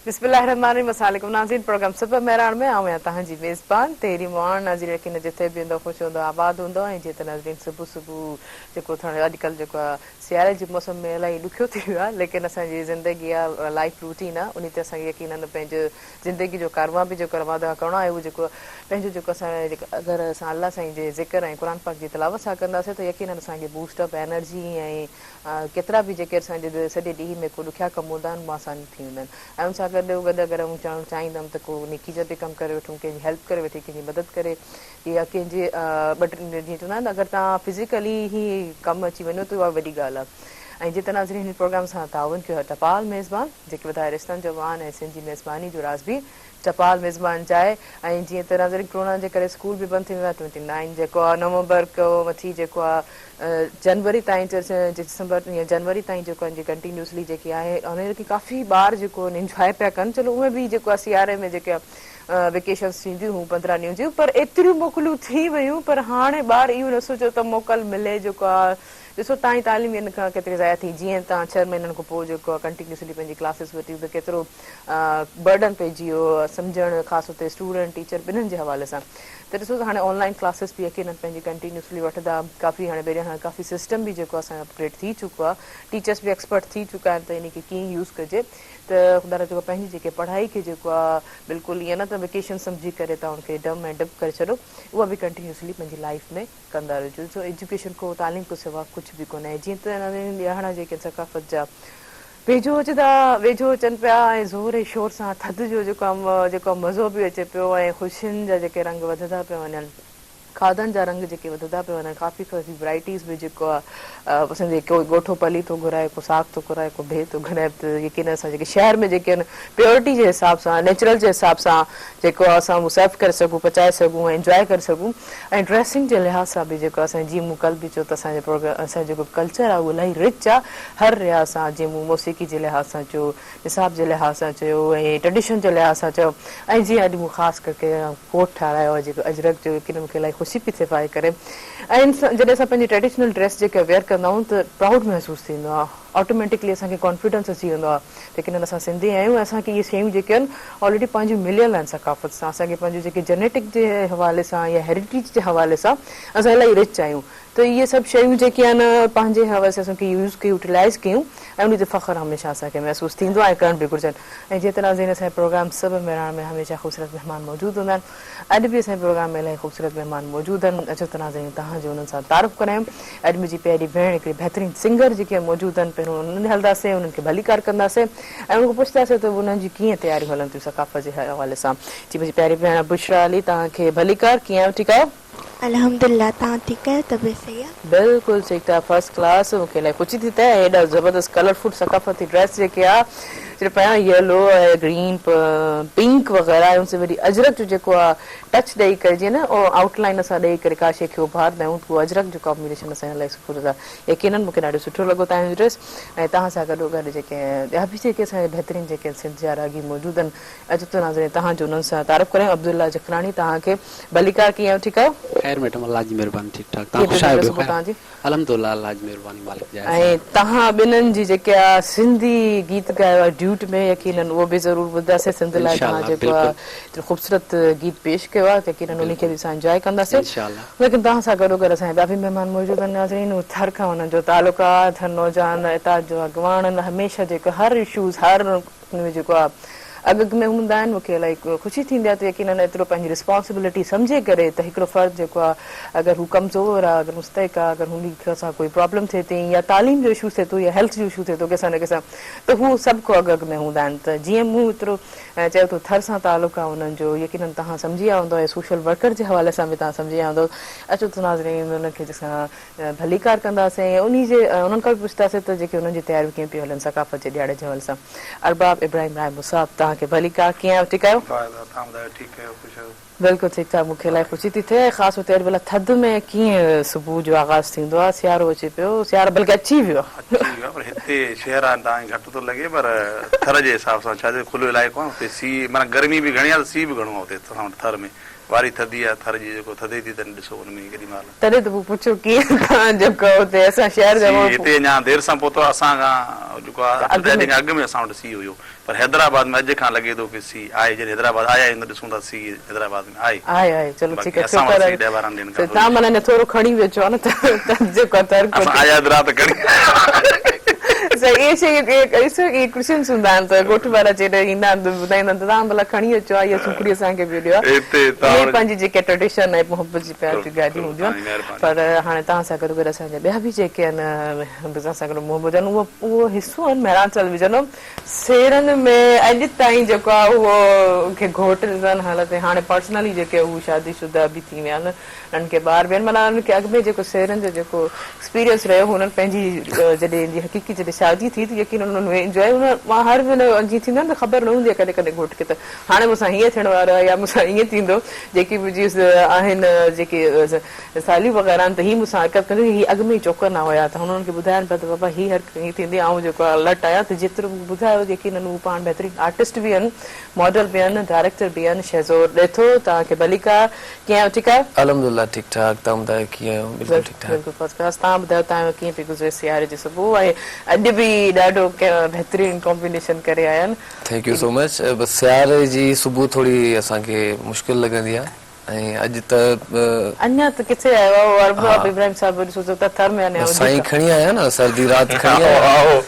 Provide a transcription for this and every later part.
बिस्मिल्लाहिर्रहमानिर्रहीम अस्सलाम नाज़रीन प्रोग्राम सुपर मेहरान में आऊं तहां जी मेज़बान तेरी मोहन नाज़रीन यकीन जिथे भी हूंदो ख़ुशि हूंदो आबाद हूंदो ऐं जीअं त नाज़रीन सुबुह सुबुह जेको थियणु अॼुकल्ह जेको आहे सियारे जे मौसम में इलाही ॾुखियो थी वियो आहे लेकिन असांजी ज़िंदगी आहे लाइफ रूटीन आहे उन ते असांखे यकीननि पंहिंजो ज़िंदगी जो कारवां बि जेको रवादा करिणो आहे उहो जेको पंहिंजो जेको असांजे अगरि असां अल्लाह साईं जे ज़िक्र ऐं क़ुर पाक जी तिलावत सां कंदासीं त यकीननि असांखे बूस्टअप एनर्जी ऐं केतिरा बि जेके असांजे सॼे ॾींहं में को ॾुखिया कम हूंदा आहिनि उहे आसानी थी वेंदा आहिनि ऐं उन सां गॾु अगरि चवणु चाहींदमि त को नेकी जा बि कमु करे वठूं कंहिंजी हेल्प करे वठी कंहिंजी मदद करे या कंहिंजे जीअं चवंदा आहिनि अगरि तव्हां फिज़िकली ई कमु अची वञो त उहा वॾी ॻाल्हि आहे ऐं जिते नाज़रीन हिन प्रोग्राम सां ताउन कयो आहे टपाल मेज़बान जेके वधाए रिश्तनि जो वाहन ऐं सिंधी मेज़बानी जो राज़ बि टपाल मेज़बान चाहे ऐं जीअं त नाज़रीन कोरोना जे करे स्कूल बि बंदि थी वियो आहे 29 जेको आहे नवंबर खां वठी जेको आहे जनवरी ताईं दिसंबर या जनवरी ताईं जेको आहे कंटिन्यूसली जेकी आहे उन खे काफ़ी ॿार जेको इंजॉय पिया कनि चलो उहे बि जेको आहे सियारे में जेके वेकेशन्स थींदियूं हुयूं 15 ॾींहं जूं पर एतिरियूं मोकलियूं थी वियूं पर हाणे ॿार इहो न सोचियो त मोकल मिले जेको आहे ॾिसो तव्हांजी तालीम हिन खां केतिरी ज़ाया थी जीअं तव्हां 6 महीननि खां पोइ जेको आहे कंटिन्यूसली पंहिंजी क्लासिस वठी त केतिरो बर्डन पइजी वियो सम्झणु ख़ासि हुते स्टूडेंट टीचर ॿिन्हिनि जे हवाले सां त ॾिसो त हाणे ऑनलाइन क्लासिस बि यकीननि पंहिंजी कंटिन्यूसली वठंदा काफ़ी हाणे ॿेड़े हाणे काफ़ी सिस्टम बि जेको असांजो अपग्रेड थी चुको आहे टीचर्स बि एक्सपर्ट थी चुका आहिनि त इन खे कीअं यूज़ कजे त ख़ुदा जेको पंहिंजी जेके पढ़ाई खे जेको आहे बिल्कुलु ईअं न त वेकेशन सम्झी करे तव्हां हुनखे डम ऐं डब करे छॾो उहा बि कंटिन्यूसली पंहिंजी लाइफ में कंदा रहिजो सो एजुकेशन को तालीम को सिवा कुझु बि कोन्हे जीअं त ॼाणा जेके सकाफ़त जा वेझो अचंदा वेझो अचनि पिया ऐं ज़ोर ऐं शोर सां थधि जो जेको मज़ो बि अचे पियो ऐं ख़ुशियुनि जा जेके रंग वधंदा पिया वञनि खाधनि जा रंग जेके वधंदा पिया वञनि काफ़ी वैराइटीज़ बि जेको आहे पसंदि कोई ॻोठो पली थो घुराए को साग थो घुराए को बिह थो घुराए त यकीन असां जेके शहर में जेके आहिनि प्योरिटी जे हिसाब सां नेचुरल जे हिसाब सां जेको आहे असां उहो सर्व करे सघूं पचाए सघूं ऐं इंजॉय करे सघूं ऐं ड्रेसिंग जे लिहाज़ सां बि जेको असां जीअं मूं कल्ह बि चयो त असांजे प्रोग्राम असांजो जेको कल्चर आहे उहो इलाही रिच आहे हर रियाज़ सां जीअं मूं मौसीक़ी जे लिहाज़ सां चयो निसाब जे लिहाज़ सां चयो ऐं ट्रेडिशन जे लिहाज़ सां चयो ऐं जीअं अॼु मूं ख़ासि करके कोट ठाहिरायो आहे जेको अजरक जो यकीन मूंखे इलाही ख़ुशी पई थिए पाए करे ऐं जॾहिं असां पंहिंजी ट्रेडिशनल ड्रेस जेके वेयर कंदा आहियूं त प्राउड महसूसु थींदो आहे ऑटोमेटिकली असांखे कॉन्फिडेंस अची वेंदो आहे लेकिन असां सिंधी आहियूं असांखे इहे शयूं जेके आहिनि ऑलरेडी पंहिंजूं मिलियल आहिनि सकाफ़त सां असांखे पंहिंजूं जेके जेनेटिक जे हवाले सां या हेरिटेज जे हवाले सां असां इलाही रिच आहियूं त इहे सभु शयूं जेके आहिनि पंहिंजे हवाले सां असांखे यूज़ कयूं यूटिलाइज़ कयूं ऐं उन ते फ़ख़्रु हमेशह असांखे महसूसु थींदो आहे ऐं करणु बि घुरिजनि ऐं जेतिरा ज़ीन असांजे प्रोग्राम सभु मेहरान में हमेशह ख़ूबसूरत महिमान मौजूदु हूंदा आहिनि अॼु बि असांजे प्रोग्राम में इलाही ख़ूबसूरत महिमान मौजूदु आहिनि अचो त नाज़रीन तव्हांजो उन्हनि सां तारीफ़ करायूं अॼु मुंहिंजी पहिरीं भेण हिकिड़ी बहितरीनु सिंगर जेके मौजूदु आहिनि पहिरियों उन्हनि हलंदासीं उन्हनि खे भलीकार कंदासीं ऐं उनखां पुछंदासीं त उन्हनि जी कीअं तयारियूं हलनि थियूं सकाफ़त जे हवाले सां जी मुंहिंजी पहिरीं भेण बुशरा अली तव्हांखे भलीकार कीअं आहियो ठीकु आहियो अल्हम्दुलिल्लाह तव्हां ठीकु आहियो तबियत सही आहे बिल्कुलु ठीकु आहे फर्स्ट क्लास मूंखे इलाही ख़ुशी थी थिए हेॾा ज़बरदस्त कलरफुल सकाफ़ती ड्रेस जेके आहे सिर्फ़ु पिया येलो ऐं ग्रीन पिंक वग़ैरह ऐं उनसे वरी अजरक जो जेको आहे टच ॾेई करे जीअं न उहो आउटलाइन असां ॾेई करे का शइ खे उभारंदा आहियूं उहो अजरक जो कॉम्बिनेशन असांखे इलाही सुठो लॻो आहे यकीननि मूंखे ॾाढो सुठो लॻो तव्हांजो ड्रेस ऐं तव्हां सां गॾो गॾु जेके ॿिया बि जेके असांजे बहितरीनु जेके सिंध जा रागी मौजूदु आहिनि अॼु त नाज़रीन तव्हांजो उन्हनि सां तारीफ़ करियूं अब्दुल्ला जखरानी तव्हांखे भलीकार कीअं आहियो ठीकु आहियो खैर मैडम अल्लाह जी मेहरबानी ठीक ठाक तव्हां ख़ुशि आहियो तव्हांजी अल्हम्दुलिल्लाह अल्लाह जी मेहरबानी मालिक जा ऐं तव्हां ॿिन्हिनि जी जेके आहे सिंधी गीत ॻायो आहे ड्यूट में यकीननि उहो बि ज़रूरु ॿुधंदासीं सिंध लाइ तव्हां जेको आहे एतिरो ख़ूबसूरत गीत पेश कयो आहे यकीननि उन खे बि असां इंजॉय कंदासीं लेकिन तव्हां सां गॾो गॾु असांजा ॿिया बि महिमान मौजूदु आहिनि नाज़रीन उहे थर खां हुननि जो तालुक़ु आहे थर नौजवान हितां जो अॻुवान हमेशह जेको हर इशूज़ हर हुनमें जेको आहे अॻ में हूंदा आहिनि मूंखे इलाही ख़ुशी थींदी आहे त यकीननि एतिरो पंहिंजी रिस्पॉन्सिबिलिटी सम्झे करे त हिकिड़ो फ़र्ज़ु जेको आहे अगरि हू कमज़ोर आहे अगरि मुस्तैक आहे अगरि हुन सां कोई प्रॉब्लम थिए थी या तालीम जो इशू थिए थो या हेल्थ जो इशू थिए थो कंहिंसां न कंहिंसां त हू सभु को अॻ में हूंदा आहिनि त जीअं मूं एतिरो चयो थो थर सां तालुक़ु आहे हुननि जो यकीननि तव्हां सम्झी विया हूंदो ऐं सोशल वर्कर जे हवाले सां बि तव्हां सम्झी विया हूंदो अचो त नाज़रीन उनखे असां भलीकार कंदासीं ऐं उन्हनि खां बि पुछंदासीं त जेके उन्हनि जी तयारियूं कीअं पियूं हलनि सकाफ़त जे ॾियारे जे हवाले सां अरबाब इब्राहिम राय मुसाब तव्हांखे भलीकार कीअं आहियो ठीकु आहियो बिल्कुलु ठीकु आहे मूंखे इलाही ख़ुशी थी थिए ख़ासि हुते अॼु भला थधि में कीअं सुबुह जो आगाज़ थींदो आहे सियारो अचे पियो सियारो बल्कि अची वियो पर हिते शहर आहे तव्हांखे घटि थो लॻे पर थर जे हिसाब सां छा खुलो इलाइक़ो आहे हुते सीउ माना गर्मी बि घणी आहे त सीउ बि घणो आहे हुते थर में वारी थदी आहे थर जी जेको थदे थी तॾहिं ॾिसो हुन में केॾी महिल तॾहिं त पोइ पुछो कीअं तव्हां जेको हुते असां शहर जा हिते अञा देरि सां पहुतो असां खां जेको आहे अॻु में असां वटि सीउ हुयो पर हैदराबाद में अॼु खां लॻे थो की सी आहे जॾहिं हैदराबाद आया आहियूं त ॾिसूं था सी हैदराबाद में आहे चलो ठीकु बाक़ी असां वटि सीउ 10-12 ॾींहंनि खां तव्हां माना थोरो खणी वियो छो न त जेको तर्क असां आया राति खणी इहे शयूं क्रिश्चियन्स हूंदा आहिनि त ॻोठ वारा जॾहिं ईंदा आहिनि त ॿुधाईंदा आहिनि त तव्हां भला खणी अचो इहा सुखड़ी असांखे बि ॾियो इहे पंहिंजी जेके ट्रेडिशन ऐं मोहबत जी प्यार जी ॻाल्हियूं हूंदियूं आहिनि पर हाणे तव्हां सां गॾु गॾु असांजा ॿिया बि जेके आहिनि तव्हां सां गॾु मोहबत आहिनि उहो हिसो आहिनि महिरान टेलीविजन सेरनि में अॼु ताईं जेको आहे उहो खे घोट ॾिसनि हालत हाणे पर्सनली जेके हू शादीशुदा बि थी विया आहिनि उन्हनि खे ॿार बि आहिनि माना उन्हनि खे अॻु में जेको सेरनि जो जेको एक्सपीरियंस रहियो हुननि पंहिंजी जॾहिं हक़ीक़ी जॾहिं शादी थी यकीन उन्हनि इंजॉय मां हर जीअं थींदो आहे न ख़बर न हूंदी आहे कॾहिं कॾहिं घोट खे त हाणे मूंसां हीअं थियण वारो आहे या मूंसां ईअं थींदो जेकी बि जीअं आहिनि जेके सालियूं वग़ैरह आहिनि त हीअ मूंसां हरकत कंदी हीअ अॻु में ई चौकना हुया त हुननि खे ॿुधाइनि पिया त बाबा हीअ हरकत हीअं थींदी ऐं जेको आहे अलर्ट आया त जेतिरो ॿुधायो यकीन हू पाण बहितरीनु आर्टिस्ट बि आहिनि मॉडल बि आहिनि डायरेक्टर बि आहिनि शहज़ोर ॾेथो तव्हांखे भलीका कीअं आहियो ठीकु आहे अल्हम्दुलिल्लाह ठीकु ठाक तव्हां ॿुधायो कीअं आहियो बिल्कुलु ठीकु ठाक बिल्कुलु फर्स्ट क्लास तव्हां ॿुधायो तव्हां कीअं पई गुज़रे सियारे जो सुबुह ऐं अॼु बि ॾाढो बहितरीनु कॉम्बिनेशन करे आया आहिनि थैंक यू सो मच बसि सियारे जी सुबुह थोरी असांखे मुश्किल लॻंदी आहे ऐं अॼु त अञा त किथे आयो आहे इब्राहिम साहिब सोचो त थर में अञा साईं खणी आया न सर्दी राति खणी आया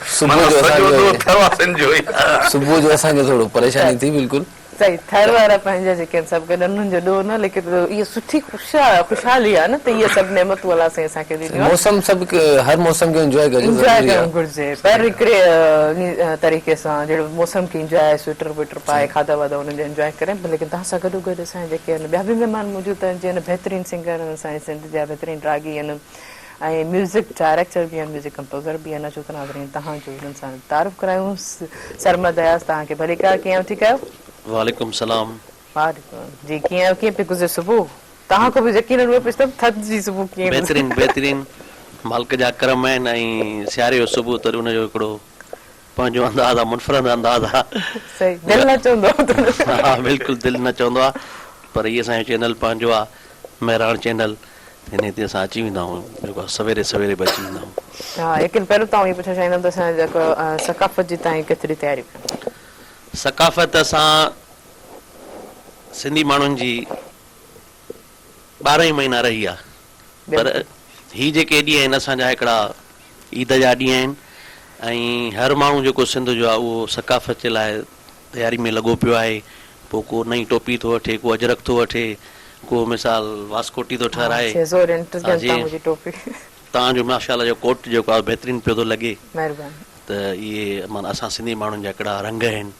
सुबुह जो असांखे थोरो परेशानी थी बिल्कुलु सही थर वारा पंहिंजा जेके आहिनि सभु गॾु उन्हनि जो ॾोह न लेकिन इहा सुठी ख़ुशहाली आहे न त इहे सभु नेमतूं अलाह साईं असांखे ॾिनियूं मौसम सभु हर मौसम खे इंजॉय करणु घुरिजे पर हिकिड़े तरीक़े सां जहिड़ो मौसम खे इंजॉय स्वेटर वेटर पाए खाधा वाधा हुननि जा इंजॉय करें लेकिन तव्हां सां गॾो गॾु असांजा जेके आहिनि ॿिया बि महिमान मौजूदु आहिनि जीअं बहितरीनु सिंगर आहिनि असांजे सिंध जा बहितरीनु रागी आहिनि ऐं म्यूज़िक डायरेक्टर बि आहिनि म्यूज़िक कंपोज़र बि आहिनि अचो नाज़रीन तव्हांजो हुननि सां तारीफ़ करायूं सरमद अयाज़ तव्हांखे भलीका कीअं आहियो ठीकु आहियो वालेकुम सलाम जी कीअं कीअं पई गुज़रे सुबुह तव्हां को बि यकीन हुओ पिछले थधि जी सुबुह कीअं बहितरीन मालिक जा करम आहिनि ऐं सियारे जो सुबुह त उनजो हिकिड़ो पंहिंजो अंदाज़ आहे मुनफ़रद अंदाज़ आहे सही दिलि न चवंदो हा बिल्कुलु दिलि न चवंदो आहे पर इहे असांजो चैनल पंहिंजो आहे महिराण चैनल हिन ते असां अची वेंदा आहियूं जेको आहे सवेरे सवेरे बि अची वेंदा आहियूं हा लेकिन पहिरियों तव्हां इहो पुछणु चाहींदमि त असांजो जेको सकाफ़त जी तव्हां केतिरी तयारी सकाफ़त असां सिंधी माण्हुनि जी 12 महीना रही आहे पर ही जेके ॾींहं आहिनि असांजा हिकिड़ा ईद जा ॾींहं आहिनि ऐं हर माण्हू जेको सिंध जो आहे उहो सकाफ़त जे लाइ तयारी में लॻो पियो आहे पोइ को नई टोपी थो वठे को अजरक थो वठे को मिसाल वास्कोटी थो ठहिराए तव्हांजो माशाअल्लाह जो कोट जेको आहे बहितरीनु पियो थो लॻे त इहे माना असां सिंधी माण्हुनि जा हिकिड़ा रंग आहिनि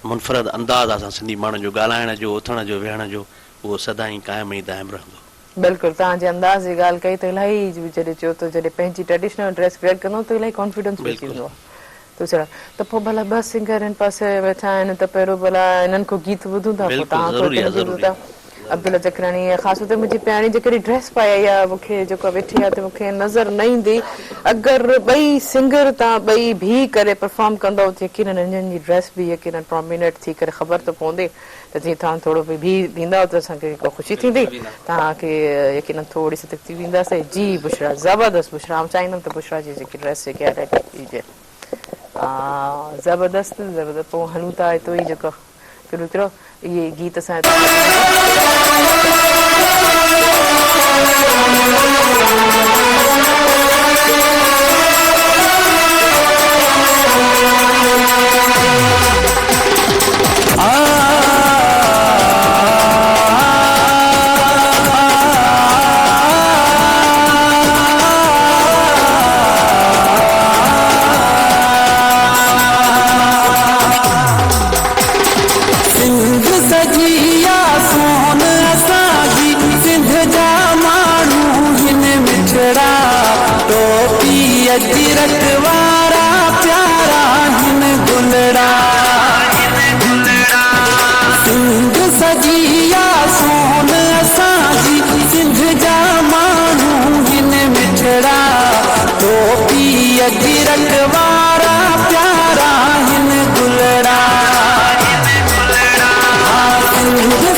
मुनफ़रद अंदाज़ आहे असां सिंधी माण्हुनि जो ॻाल्हाइण जो उथण जो वेहण जो उहो सदाईं क़ाइम ई दाइम रहंदो बिल्कुलु तव्हांजे अंदाज़ जी ॻाल्हि कई त इलाही जॾहिं चयो त जॾहिं पंहिंजी ट्रेडिशनल ड्रेस वेयर कंदो त इलाही कॉन्फिडेंस बि थींदो आहे त पोइ भला ॿ सिंगर हिन पासे वेठा आहिनि त पहिरियों भला हिननि को गीत ॿुधूं था पोइ तव्हां अब्दुल्ला चकराणी ख़ासि तौर ते मुंहिंजी पहिरीं जेकॾहिं ड्रेस पाई आई आहे मूंखे जेको वेठी आहे त मूंखे नज़र न ईंदी अगरि ॿई सिंगर तव्हां ॿई बीह करे परफॉर्म कंदव त यकीन हिननि जी ड्रेस बि यकीन प्रोमिनेट थी करे ख़बर त पवंदी त जीअं तव्हां थोरो बि बीहंदव त असांखे हिकु ख़ुशी थींदी तव्हांखे यकीन थोरी सी थी वेंदासीं जी बुशरा ज़बरदस्त बुशरा आउं चाहींदमि त बुशरा जी जेकी ड्रेस जेकी आहे ॾाढी ज़बरदस्त ज़बरदस्त पोइ हलूं था हितो ई जेको कहिड़ो कहिड़ो इहे गीत असां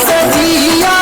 सजिया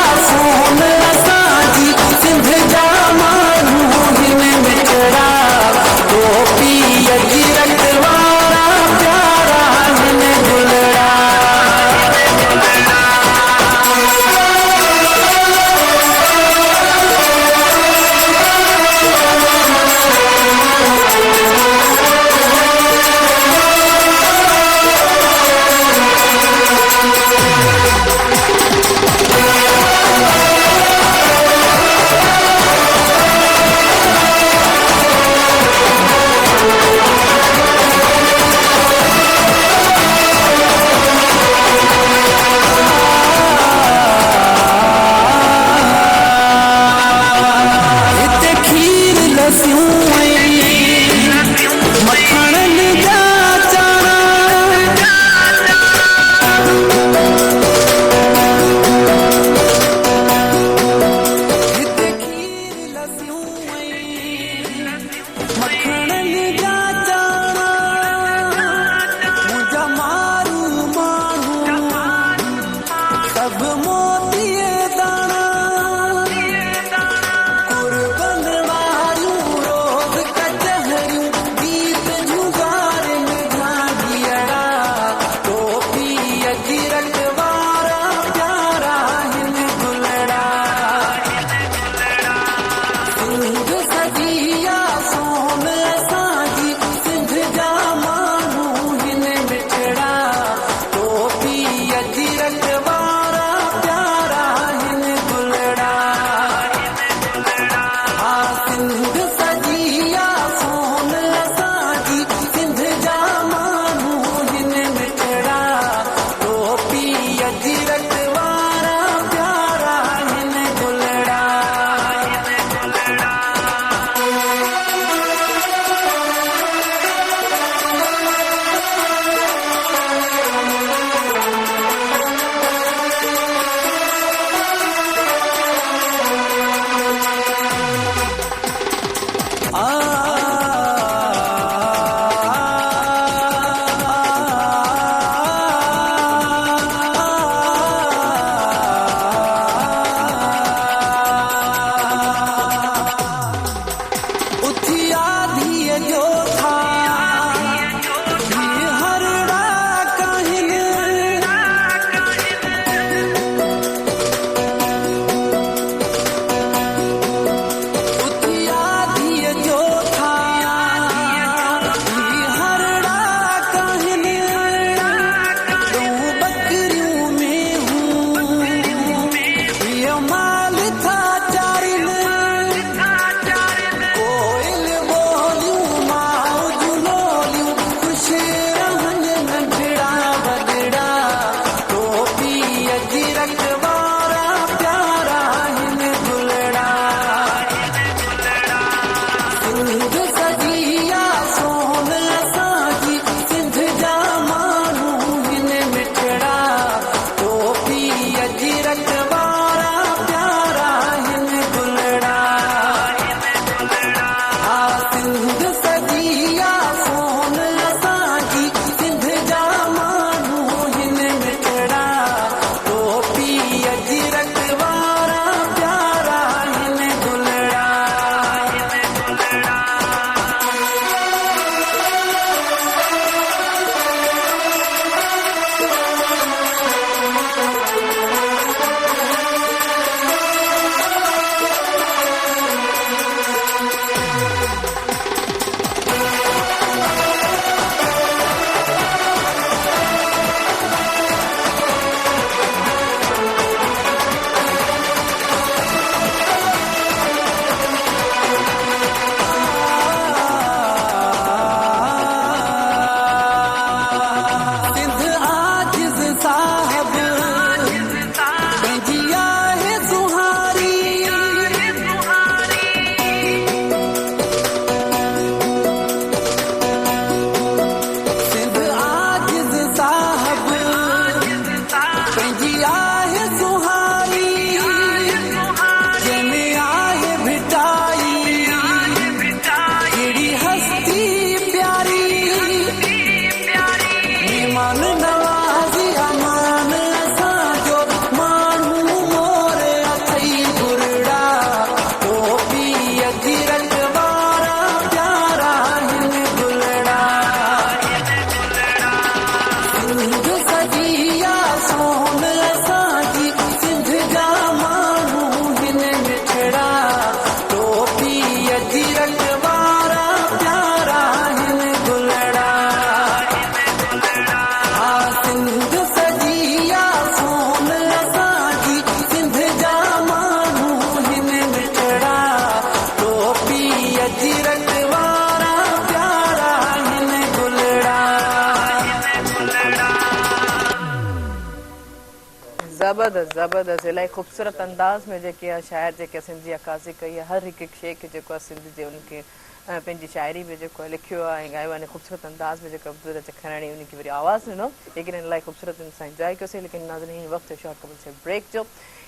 ज़बरदस्त ज़बरदस्त इलाही ख़ूबसूरत अंदाज़ में जेके आहे शाइर जेके सिंध जी अक्कासी कई आहे हर हिकु शइ खे जेको आहे सिंध जे उनखे पंहिंजी शाइरी में जेको आहे लिखियो आहे ऐं ॻायो आहे ख़ूबसूरत अंदाज़ में जेको अब्दुल रज़ाक़ खराणी उनखे वरी आवाज़ ॾिनो लेकिन इलाही ख़ूबसूरत सां इंजॉय कयोसीं लेकिन नाज़रीन वक़्तु शॉर्ट कबल से ब्रेक जो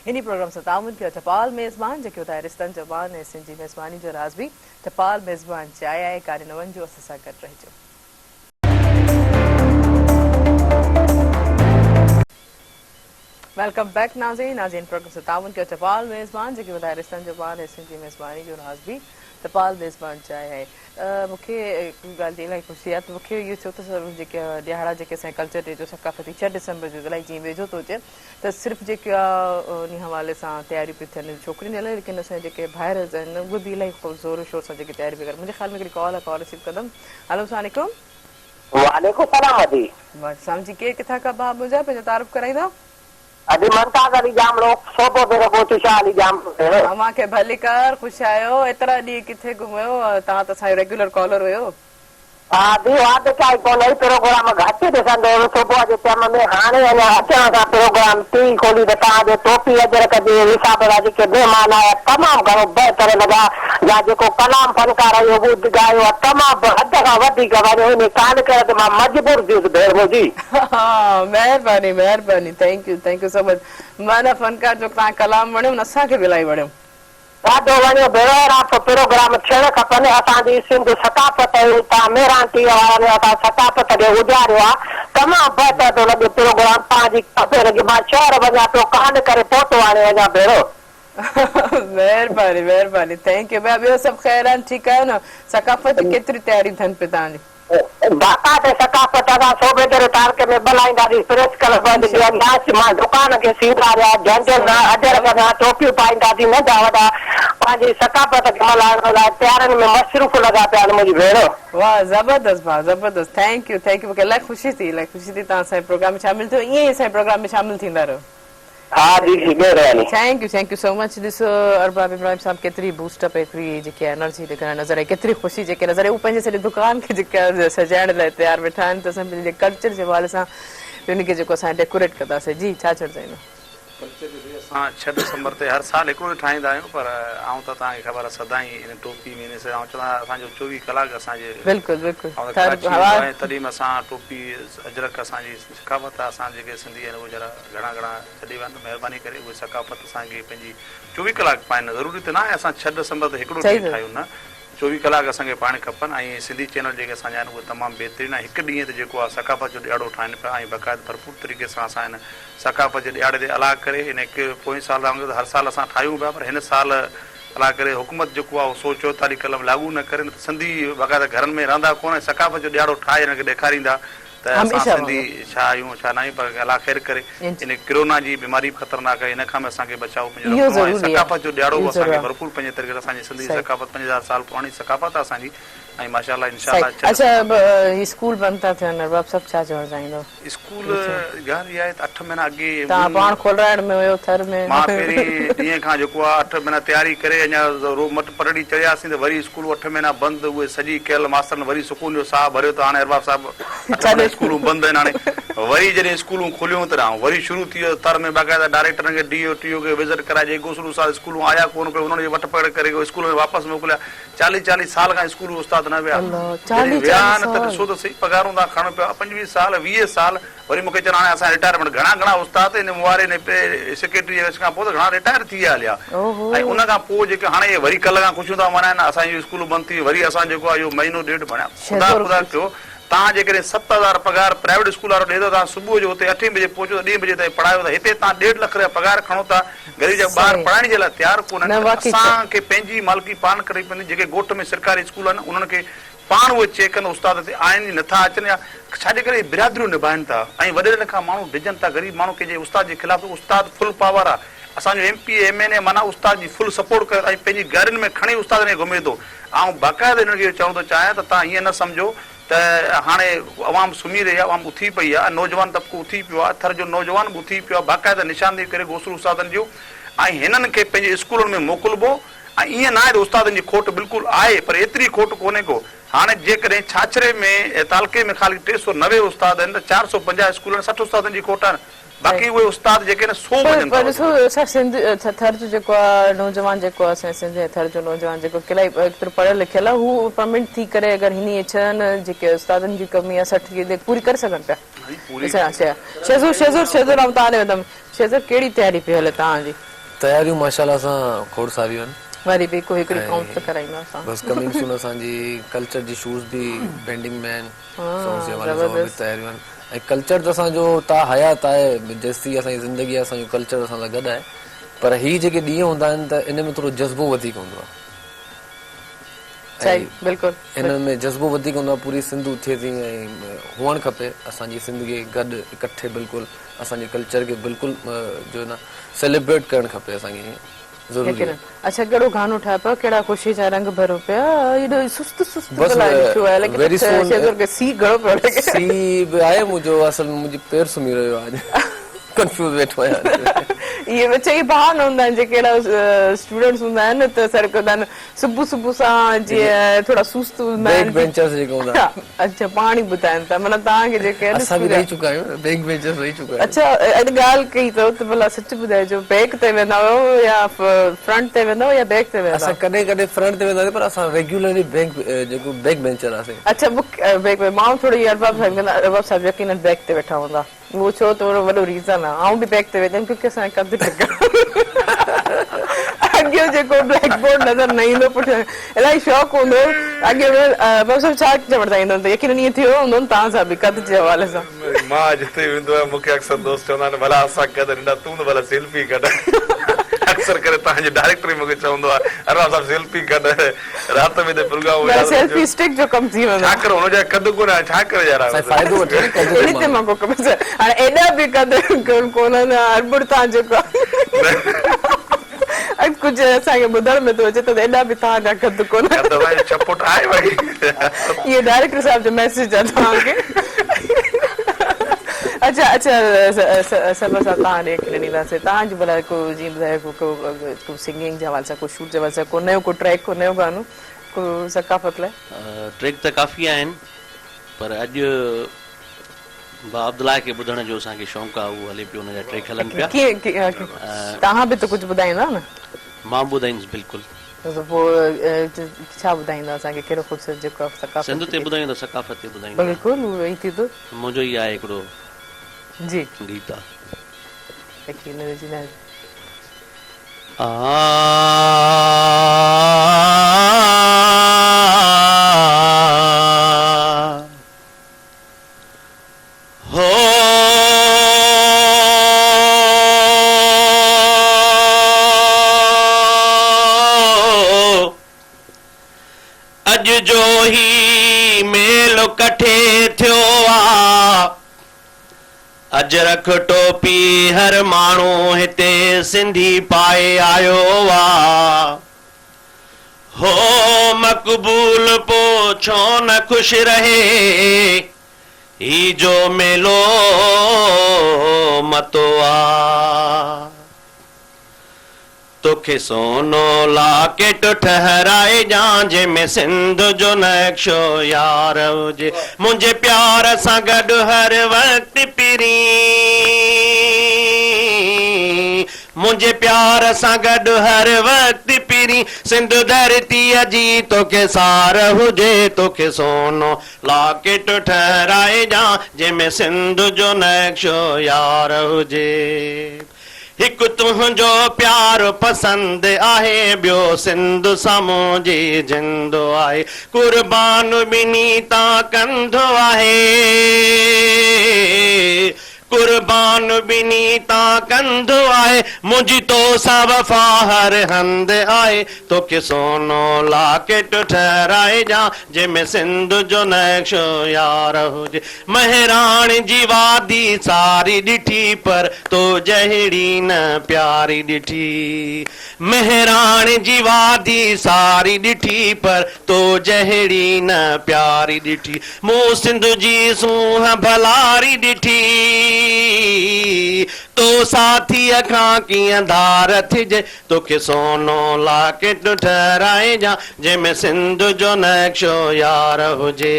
इन प्रोग्राम सां ताउन कयो टपाल मेज़बान जेके ॿुधाए रिश्तनि जो बान ऐं सिंधी मेज़बानी जो राज़ बि टपाल मेज़बान चाहे आहे कारे न वञिजो असां सां गॾु रहिजो। वेलकम बैक नाज़रीन प्रोग्राम से ताउन कयो टपाल मेज़बान जेके ॿुधाए रिश्तनि जो बान ऐं सिंधी मेज़बानी जो राज़ बि टपाल मेज़बान चाहे आहे। मूंखे हिकु ॻाल्हि जी इलाही ख़ुशी आहे त मूंखे इहो छो त जेके ॾियारा जेके असांजे कल्चर डे जो सकाफ़ती 6 डिसंबर जो इलाही जीअं वेझो थो अचे त सिर्फ़ु जेके आहे उन हवाले सां तयारियूं पियूं थियनि छोकिरियुनि जे लाइ लेकिन असांजे जेके ॿाहिरि आहिनि उहे बि इलाही ज़ोर शोर सां जेके तयारी पियूं कनि। मुंहिंजे ख़्याल में हिकिड़ी कॉल आहे कॉल रिसीव कंदमि। हेलो अस्सलाम वालेकुम। वालेकुम सलाम अदी साम जी केरु किथां खां भाउ मुंहिंजा पंहिंजो तारुफ़ कराईंदा? अदी मनता गरी जाम लोग सोपो बेरो गोचू शाली जाम अमांखे भली कर ख़ुशि आहियो एतिरा ॾींहं किथे घुमियो तव्हां त असांजो रेगुलर कॉलर हुयो। आदि वाद काई कोन ही प्रोग्राम घट ॾिसंदो सुबुह जे टाइम में हाणे अञा अचण सां प्रोग्राम टी खोली त तव्हांजो टोपी अजरक जे हिसाब सां जेके महिमान आया तमामु घणो बहितर लॻा या जेको कलाम फनकार आयो ॿुध ॻायो आहे तमामु हद खां वधीक वञो इन कान करे त मां मजबूर थियुसि भेण मुंहिंजी। महिरबानी महिरबानी थैंक यू सो मच। माना फनकार जो तव्हां कलाम वणियो न असांखे बि इलाही वणियो ॾाढो वणियो भेण रात प्रोग्राम थियण खपनि असांजी सिंध सकाफ़त तव्हां मेरांटी वारनि असां सकाफ़त खे उजारियो आहे तमामु बहितर थो लॻे प्रोग्राम तव्हांजी खपे लॻे मां शहर वञा पियो कान करे पहुतो हाणे वञा भेण। महिरबानी महिरबानी थैंक यू ॿियो सभु ख़ैर आहिनि ठीकु आहियो न? सकाफ़त जी केतिरी तयारी थियनि पियूं तव्हांजी? बाक़ाइदे सकाफ़त असां सोबे जे तारके में बलाईंदासीं प्रेस क्लब बंदि कंदासीं मां दुकान खे सींदारिया झंडे अजर कंदा टोपियूं पाईंदासीं नंढा वॾा पंहिंजी सकाफ़त खे मल्हाइण लाइ तयारियुनि में मसरूफ़ लॻा पिया आहिनि मुंहिंजी भेण। वाह ज़बरदस्त भाउ ज़बरदस्त थैंक यू मूंखे इलाही ख़ुशी थी तव्हां असांजे प्रोग्राम में शामिल थियो ईअं ई असांजे प्रोग्राम में शामिल थींदा रहो। हाँ जी जी मेहरबानी थैंक यू सो मच। ॾिसो अरबाब इब्राहिम साहब केतिरी बूस्टअप एतिरी जेकी एनर्जी नज़र आई केतिरी ख़ुशी जेके नज़र आई उहो पंहिंजे सॼे दुकान खे जेके सजाइण लाइ तयारु वेठा आहिनि त असां पंहिंजे कल्चर जे हवाले सां उनखे जेको असां डेकोरेट कंदासीं। जी छा चवंदा असां 6 दिसंबर ते हर साल हिकिड़ो ठाहींदा आहियूं पर आऊं त तव्हांखे ख़बर आहे सदाई इन टोपी में इन से चवंदा असांजो 24 कलाक असांजे बिल्कुलु तॾहिं में असां टोपी अजरक असांजी सकाफ़त आहे असां जेके सिंधी आहिनि उहे जरा घणा छॾे विया आहिनि महिरबानी करे उहे सकाफ़त असांखे पंहिंजी 24 कलाक पाइनि ज़रूरी त न आहे असां 6 दिसंबर ते हिकिड़ो ॾींहुं ठाहियूं न 24 कलाक असांखे पाइण खपनि ऐं सिंधी चैनल जेके असांजा आहिनि उहे तमामु बहितरीनु आहे हिकु ॾींहं ते जेको आहे सकाफ़त जो ॾियारो ठाहिनि पिया ऐं बाक़ाइदा भरपूर तरीक़े सां असां हिन सकाफ़त जे ॾियारे ते अला करे इन हिकु पोएं साल वांगुरु हर साल असां ठाहियूं पिया पर हिन साल अला करे हुकूमत जेको आहे उहो सोचो तारीख़ कलम लागू न करे न त सिंधी बाक़ाइदा घरनि में रहंदा कोन सकाफ़त जो ॾियारो ठाहे हिनखे ॾेखारींदा त असां सिंधी छा आहियूं छा न आहियूं पर अला ख़ैर करे इन कोरोना जी बीमारी बि ख़तरनाक आहे इन खां बि असांखे बचाव सकाफ़त जो ॾियारो असांखे भरपूर पंहिंजे तरीक़े असांजी सिंधी सकाफ़त 5000 साल पुराणी सकाफ़त आहे असांजी ऐं माशाअल्लाह इंशाअल्लाह। अच्छा स्कूल बंदि था थियनि अरबाब सभु छा चवणु चाहींदो? स्कूल ॻाल्हि इहा आहे त 8 महीना अॻे तव्हां पाण खोलाइण में हुयो थर में मां पहिरीं ॾींहं खां जेको आहे 8 महीना तयारी करे अञा मट पटड़ी चढ़ियासीं त वरी स्कूल 8 महीना बंदि उहे सॼी कयल मास्तरनि वरी सुकून जो साह भरियो त हाणे अरबाब साहिबु स्कूलूं बंदि आहिनि हाणे वरी जॾहिं स्कूलूं खुलियूं त वरी शुरू थी वियो तर में बाक़ाइदा डायरेक्टरनि खे DO TO खे विज़िट कराइजे गुसरू साल स्कूलूं आया कोन पियो उन्हनि खे वठ पकड़ करे स्कूल में वापसि मोकिलिया 40 साल खां स्कूल उस्ताद न विया विया न त ॾिसो त सही पघारूं था खणो पिया 25 साल 20 साल वरी मूंखे चवनि हाणे असां रिटायरमेंट घणा उस्ताद इन मुआरे सेक्रेटरी खां पोइ त घणा रिटायर थी विया हलिया ऐं उन खां पोइ जेके हाणे वरी कल्ह खां ख़ुशियूं था मल्हाइनि असांजी स्कूल बंदि थी वरी असां जेको आहे इहो महीनो ॾेढ भणिया ख़ुदा कयो तव्हां जेकॾहिं 7000 पघार प्राइवेट स्कूल वारो ॾे थो तव्हां सुबुह जो हुते 8 बजे पहुचो त 2 बजे ताईं पढ़ायो त हिते तव्हां 1.5 लख रुपया पघार खणो था ग़रीब जा ॿार पढ़ाइण जे लाइ तयारु कोन आहिनि असांखे पंहिंजी मालिकी पान करणी पवंदी जेके ॻोठ में सरकारी स्कूल आहिनि उन्हनि खे पाण उहे चेक कनि उस्ताद ते आहिनि नथा अचनि या छाजे करे बिरादरियूं निभाइनि था ऐं वॾे खां माण्हू डिॼनि था ग़रीब माण्हू कंहिंजे उस्ताद जे ख़िलाफ़ु उस्ताद फुल पावर आहे असांजो MP MNA माना उस्ताद जी फुल सपोर्ट करे ऐं पंहिंजी घरनि में खणी उस्ताद खे घुमे थो ऐं बाक़ाइदा हिनखे चवणु थो चाहियां त तव्हां हीअं न सम्झो त हाणे अवाम सुम्ही रही आहे अवाम उथी पई आहे नौजवान तबिको उथी पियो आहे थर जो नौजवान बि उथी पियो आहे बाक़ाइदा निशानदेही करे गोसरू उस्तादनि जो ऐं हिननि खे पंहिंजे स्कूलनि में मोकिलिबो ऐं ईअं न आहे त उस्तादनि जी खोट बिल्कुलु आहे पर एतिरी खोट कोन्हे को हाणे जेकॾहिं छाछरे में तालके में ख़ाली 390 उस्ताद आहिनि त 450 स्कूल 60 उस्तादनि जी खोट आहिनि बाक़ी उहे उस्ताद जेके न सो भॼन पर था ॾिसो असां सिंध थर जो जेको आहे नौजवान जेको आहे असांजे सिंध जे थर जो नौजवान जेको इलाही एतिरो पढ़ियल लिखियल आहे हू परमिट थी करे अगरि हिन छहनि जेके उस्तादनि जी कमी आहे सर्टिफिकेट पूरी करे सघनि पिया पूरी शेज़ूर शेज़ूर शेज़ूर ऐं तव्हां ॾे वेंदमि शेज़ूर कहिड़ी तयारी पई हले तव्हांजी तयारियूं माशाल्लाह सां खोड़ सारियूं आहिनि वरी बि कोई हिकिड़ी काउंट त कराईंदा असां बस कमिंग सून असांजी कल्चर जी शूज़ बि पेंडिंग में आहिनि सॉन्ग्स जे हवाले सां बि तयारियूं आहिनि ऐं कल्चर त असांजो ता हयात आहे जेसि असांजी ज़िंदगी आहे असांजो कल्चर असां सां गॾु आहे पर ही जेके ॾींहं हूंदा आहिनि त इन में थोरो जज़्बो वधीक हूंदो आहे सही बिल्कुलु इन में जज़्बो वधीक हूंदो आहे पूरी सिंध थिए थी ऐं हुअणु खपे असांजी सिंधगी गॾु इकठे बिल्कुलु असांजे कल्चर खे बिल्कुलु जो न सेलिब्रेट करणु खपे असांखे ज़रूरी आहे अच्छा कहिड़ो गानो ठाहे पियो कहिड़ा ख़ुशी जा रंग भरो पिया एॾो सुस्त सुस्त बस very soon शेज़ूर खे सी घणो पियो लॻे सी बि आहे मुंहिंजो असल में मुंहिंजी पेर सुम्ही रहियो आहे अॼु कंफ्यूज़ वेठो आहियां इहे विच ई बहाना हूंदा आहिनि जेके अहिड़ा स्टूडेंट्स हूंदा आहिनि त सर कंदा आहिनि सुबुह सुबुह सां जीअं थोरा सुस्त हूंदा बैक आहिनि बेंचर्स जेके हूंदा अच्छा पाण ई ॿुधाइनि था माना तव्हांखे जेके असां बि रही चुका आहियूं बैक बेंचर्स रही चुका आहियूं अच्छा अॼु ॻाल्हि कई अथव त भला सच ॿुधाइजो बैक ते वेंदा आहियो या फ्रंट ते वेंदा या बैक ते वेंदा असां कॾहिं कॾहिं फ्रंट ते वेंदासीं पर असां रेगुलरली जेको बैक बेंचर आहियासीं अच्छा बैक में माण्हू थोरी अरबाब साहिब कंदा अरबाब साहिब यकीनन बैक ते वेठा हूंदा वो छो त वॾो रीज़न आहे आउं बि बैक ते वेंदमि क्योंकि असांजे कद अॻियो जेको ब्लैक बोर्ड नज़र न ईंदो पुठियां इलाही शौक़ु हूंदो अॻे में छा चवण चाहींदो त यकीन ईअं थियो हूंदो न तव्हां सां बि कद जे हवाले सां मां जिते वेंदो आहियां मूंखे अक्सर दोस्त चवंदा आहिनि भला असां कद नंढा तूं त भला सेल्फी कढ अक्सर करे तव्हांजे डायरेक्टर मूंखे चवंदो आहे अरबाब साहिब सेल्फी कढ राति में त प्रोग्राम सेल्फी स्टिक जो कमु थी वेंदो छा करो हुनजा कद कोन आहे छा करे यार फ़ाइदो वठे अहिड़ी ते मां को कमु हाणे एॾा बि कद कोन्हनि अरबुड़ तव्हां जेको कुझु असांखे ॿुधण में थो अचे त एॾा बि तव्हांजा कद कोन चपोट आहे भई इहो डायरेक्टर साहिब जो मैसेज आहे तव्हांखे अच्छा अच्छा सभ सां तव्हां ॾे ॾींदासीं तव्हांजी भला को जीअं ॿुधायो को सिंगिंग जे हवाले सां को शूट जे हवाले सां को नयो को ट्रैक को नयो गानो को सकाफ़त लाइ ट्रैक त काफ़ी आहिनि पर अॼु बा अब्दुल्ला खे ॿुधण जो असांखे शौक़ु आहे उहो हले पियो हुनजा ट्रैक हलनि पिया कीअं तव्हां बि त कुझु ॿुधाईंदा न मां ॿुधाईंदुसि बिल्कुलु त पोइ छा ॿुधाईंदा असांखे कहिड़ो कुझु जेको सिंध ते ॿुधाईंदो सकाफ़त ते ॿुधाईंदो बिल्कुलु उहो ई थींदो मुंहिंजो ई आहे हिकिड़ो जी गीत आहे हो अॼु जो ही मेलो कठे थियो आहे अजरक टोपी हर माण्हू हिते सिंधी पाए आयो आहे हो मक़बूल पो छो न ख़ुशि रहे ही जो मेलो मतो आ तोखे सोनो लाकेट ठहराए जां जंहिंमें सिंध जो नक्शो यार हुजे मुंहिंजे प्यार सां गॾु हर वक़्तु पिरी मुंहिंजे प्यार सां गॾु हर वक़्तु पिरी सिंध धरतीअ जी तोखे सार हुजे तोखे सोनो लाकेट ठहराए जां जंहिंमें सिंध जो नक्शो यार हुजे हिकु तुंहिंजो प्यार पसंद आहे ॿियो सिंध साम्हूं जी जिंदो आहे कुर्बान ॿिनी तां कंदो आहे कुर्बान ॿिनी तां कंदो आहे मुंहिंजी तो सां वफ़ा हर हंध आहे तोखे सोनो लाकेट ठहराए जां जंहिंमें सिंध जो नक्शो यार हुजे महराण जी वादी सारी ॾिठी पर तो जहिड़ी न प्यारी ॾिठी महराण जी वादी सारी ॾिठी पर तो जहिड़ी न प्यारी ॾिठी मूं सिंध जी सूंहं भलारी ॾिठी तो साथीअ खां कीअं धार थिजे तोखे सोनो लाकेट ठहराए जां जंहिंमें सिंध जो नक्शो यार हुजे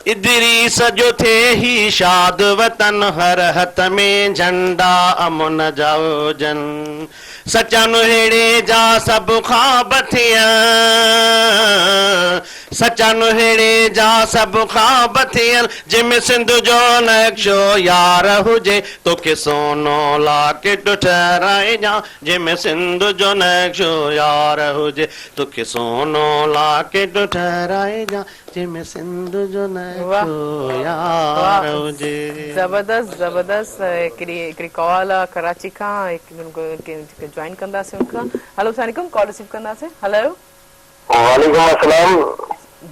इदरीस जो थे ही शाद वतन हर हथ में झंडा अमन जाओ जन सचन हेड़े जा सब ख्वाब थिया सचन हेड़े जा सब ख्वाब थियन जिम सिंध जो नक्शो यार हुजे तोखे सोनो लाकेट ठहराए जा जिम सिंध जो नक्शो यार हुजे तोखे सोनो लाकेट ठहराए जा जिम सिंध जो नक्शो यार हुजे। जबरदस्त जबरदस्त हिकिड़ी कॉल आहे कराची खां ज्वाइन कंदासीं उनखां। हेलो अस्सलाम वालेकुम, कॉल रिसीव कंदासीं। हेलो वालेकुम अस्सलाम।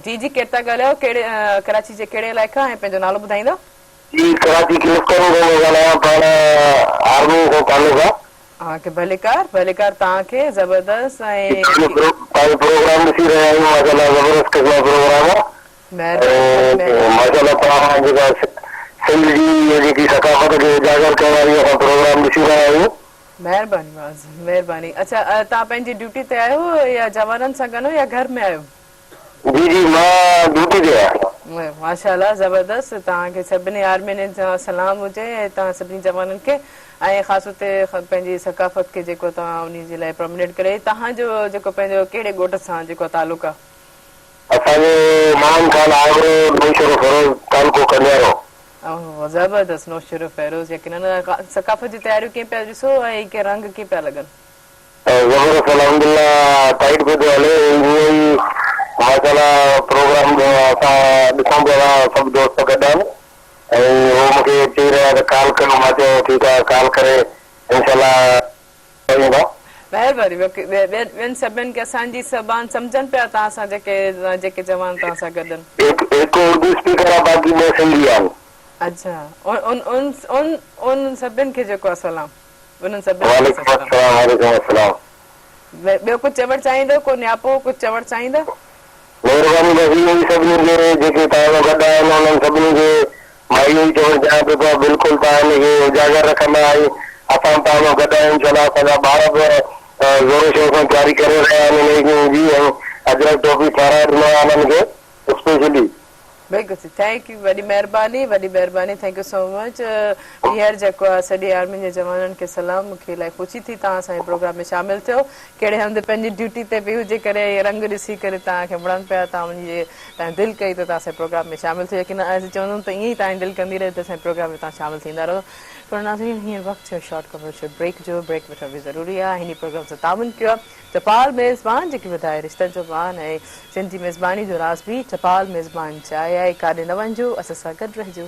जी जी केरु था ॻाल्हायो, कहिड़े कराची जे कहिड़े इलाइक़े खां ऐं पंहिंजो नालो ॿुधाईंदो? जी कराची किलस्टन खां ॻाल्हायां पाण आर्मी खां तालुक आहे। हाँ के भलेकार भलेकार तव्हांखे जबरदस्त ऐं प्रोग्राम ॾिसी रहिया आहियूं माशाल्लाह ज़बरदस्त क़िस्म प्रोग्राम आहे। माशाल्लाह तव्हां जेका सिंध जी जेकी सकाफ़त खे उजागर करण वारी असां प्रोग्राम ॾिसी रहिया आहियूं। महिरबानी महिरबानी। अच्छा तव्हां पंहिंजी ड्यूटी ते आहियो या जवाननि सां गॾु या घर में आहियो? जी जी मां ड्यूटी ते आहियां। माशाल्लाह जबरदस्त। तव्हांखे सभिनी आर्मी जा सलाम हुजे ऐं तव्हां सभिनी जवाननि खे ऐं ख़ासि हुते पंहिंजी सकाफ़त खे जेको तव्हां उन जे लाइ प्रमोट करे। तव्हांजो जेको पंहिंजो कहिड़े ॻोठ सां जेको तालुक आहे? असांजो मान खान आगरो नौशरो फरोज़ तालुको कन्यारो। जबरदस्त नौशरो फैरोज़। यकीनन सकाफ़त जी तयारियूं कीअं पिया ॾिसो ऐं के रंग कीअं पिया लॻनि? जबरदस्त अल्हम्दुलिल्लाह टाइट पियो थो हले। ईअं ई माशाल्लाह प्रोग्राम असां ॾिसूं पिया सभु दोस्त गॾु आहिनि ऐं उहो मूंखे चई रहिया त कॉल कयो। मां चयो ठीकु आहे कॉल करे इनशाल्लाह ईंदा। महिरबानी। ॿियनि सभिनि खे असांजी ज़बान सम्झनि पिया तव्हां सां जेके जवान तव्हां सां गॾु आहिनि? हिकु उर्दू स्पीकर आहे बाक़ी ॿ सिंधी आहिनि। अच्छा उन सभिनि खे जेको आहे सलाम उन्हनि सभिनि वालेकुम अस्सलाम। वालेकुम अस्सलाम। ॿियो कुझु चवणु चाहींदो को न्यापो कुझु चवणु चाहींदा? महिरबानी बसि इहो ई सभिनी खे जेके तव्हां सां गॾु आहिनि उन्हनि सभिनी खे मां इहो ई चवणु चाहियां पियो त बिल्कुलु तव्हां हिनखे उजागर रखंदा आहियो। असां तव्हां सां गॾु आहियूं। इनशाल्लाह असांजा ॿार बि ज़ोर शोर सां तयारी करे रहिया आहिनि जी ऐं अजरक टोपी ठाराए ॾिनो आहे उन्हनि खे स्पेशली। बिल्कुलु थैंक यू। वॾी महिरबानी थैंक यू सो मच। हींअर जेको आहे सॼी आर्मी जे जवाननि खे सलाम। मूंखे इलाही ख़ुशी थी तव्हां असांजे प्रोग्राम में शामिलु थियो। कहिड़े हंधि पंहिंजी ड्यूटी ते बि हुजे करे रंग ॾिसी करे तव्हांखे वणनि पिया तव्हां मुंहिंजे तव्हां दिलि कई त तव्हां असांजे प्रोग्राम में शामिलु थियो। यकीन असीं चवंदुमि त ईअं ई तव्हांजी दिलि कंदी रहे त असांजे प्रोग्राम में तव्हां शामिलु थींदा रहो। पर नाज़रीन हींअर वक़्तु थियो शॉर्ट कमर्शियल ब्रेक जो। ब्रेक वठण बि ज़रूरी आहे। हिन प्रोग्राम सां ताउन कयो आहे चपाल मेज़बान जेकी वधाए रिश्तनि जो मान ऐं सिंधी मेज़बानी जो राज़ बि चपाल मेज़बान चाहे आहे। काॾे न वञिजो, असां सां गॾु रहिजो।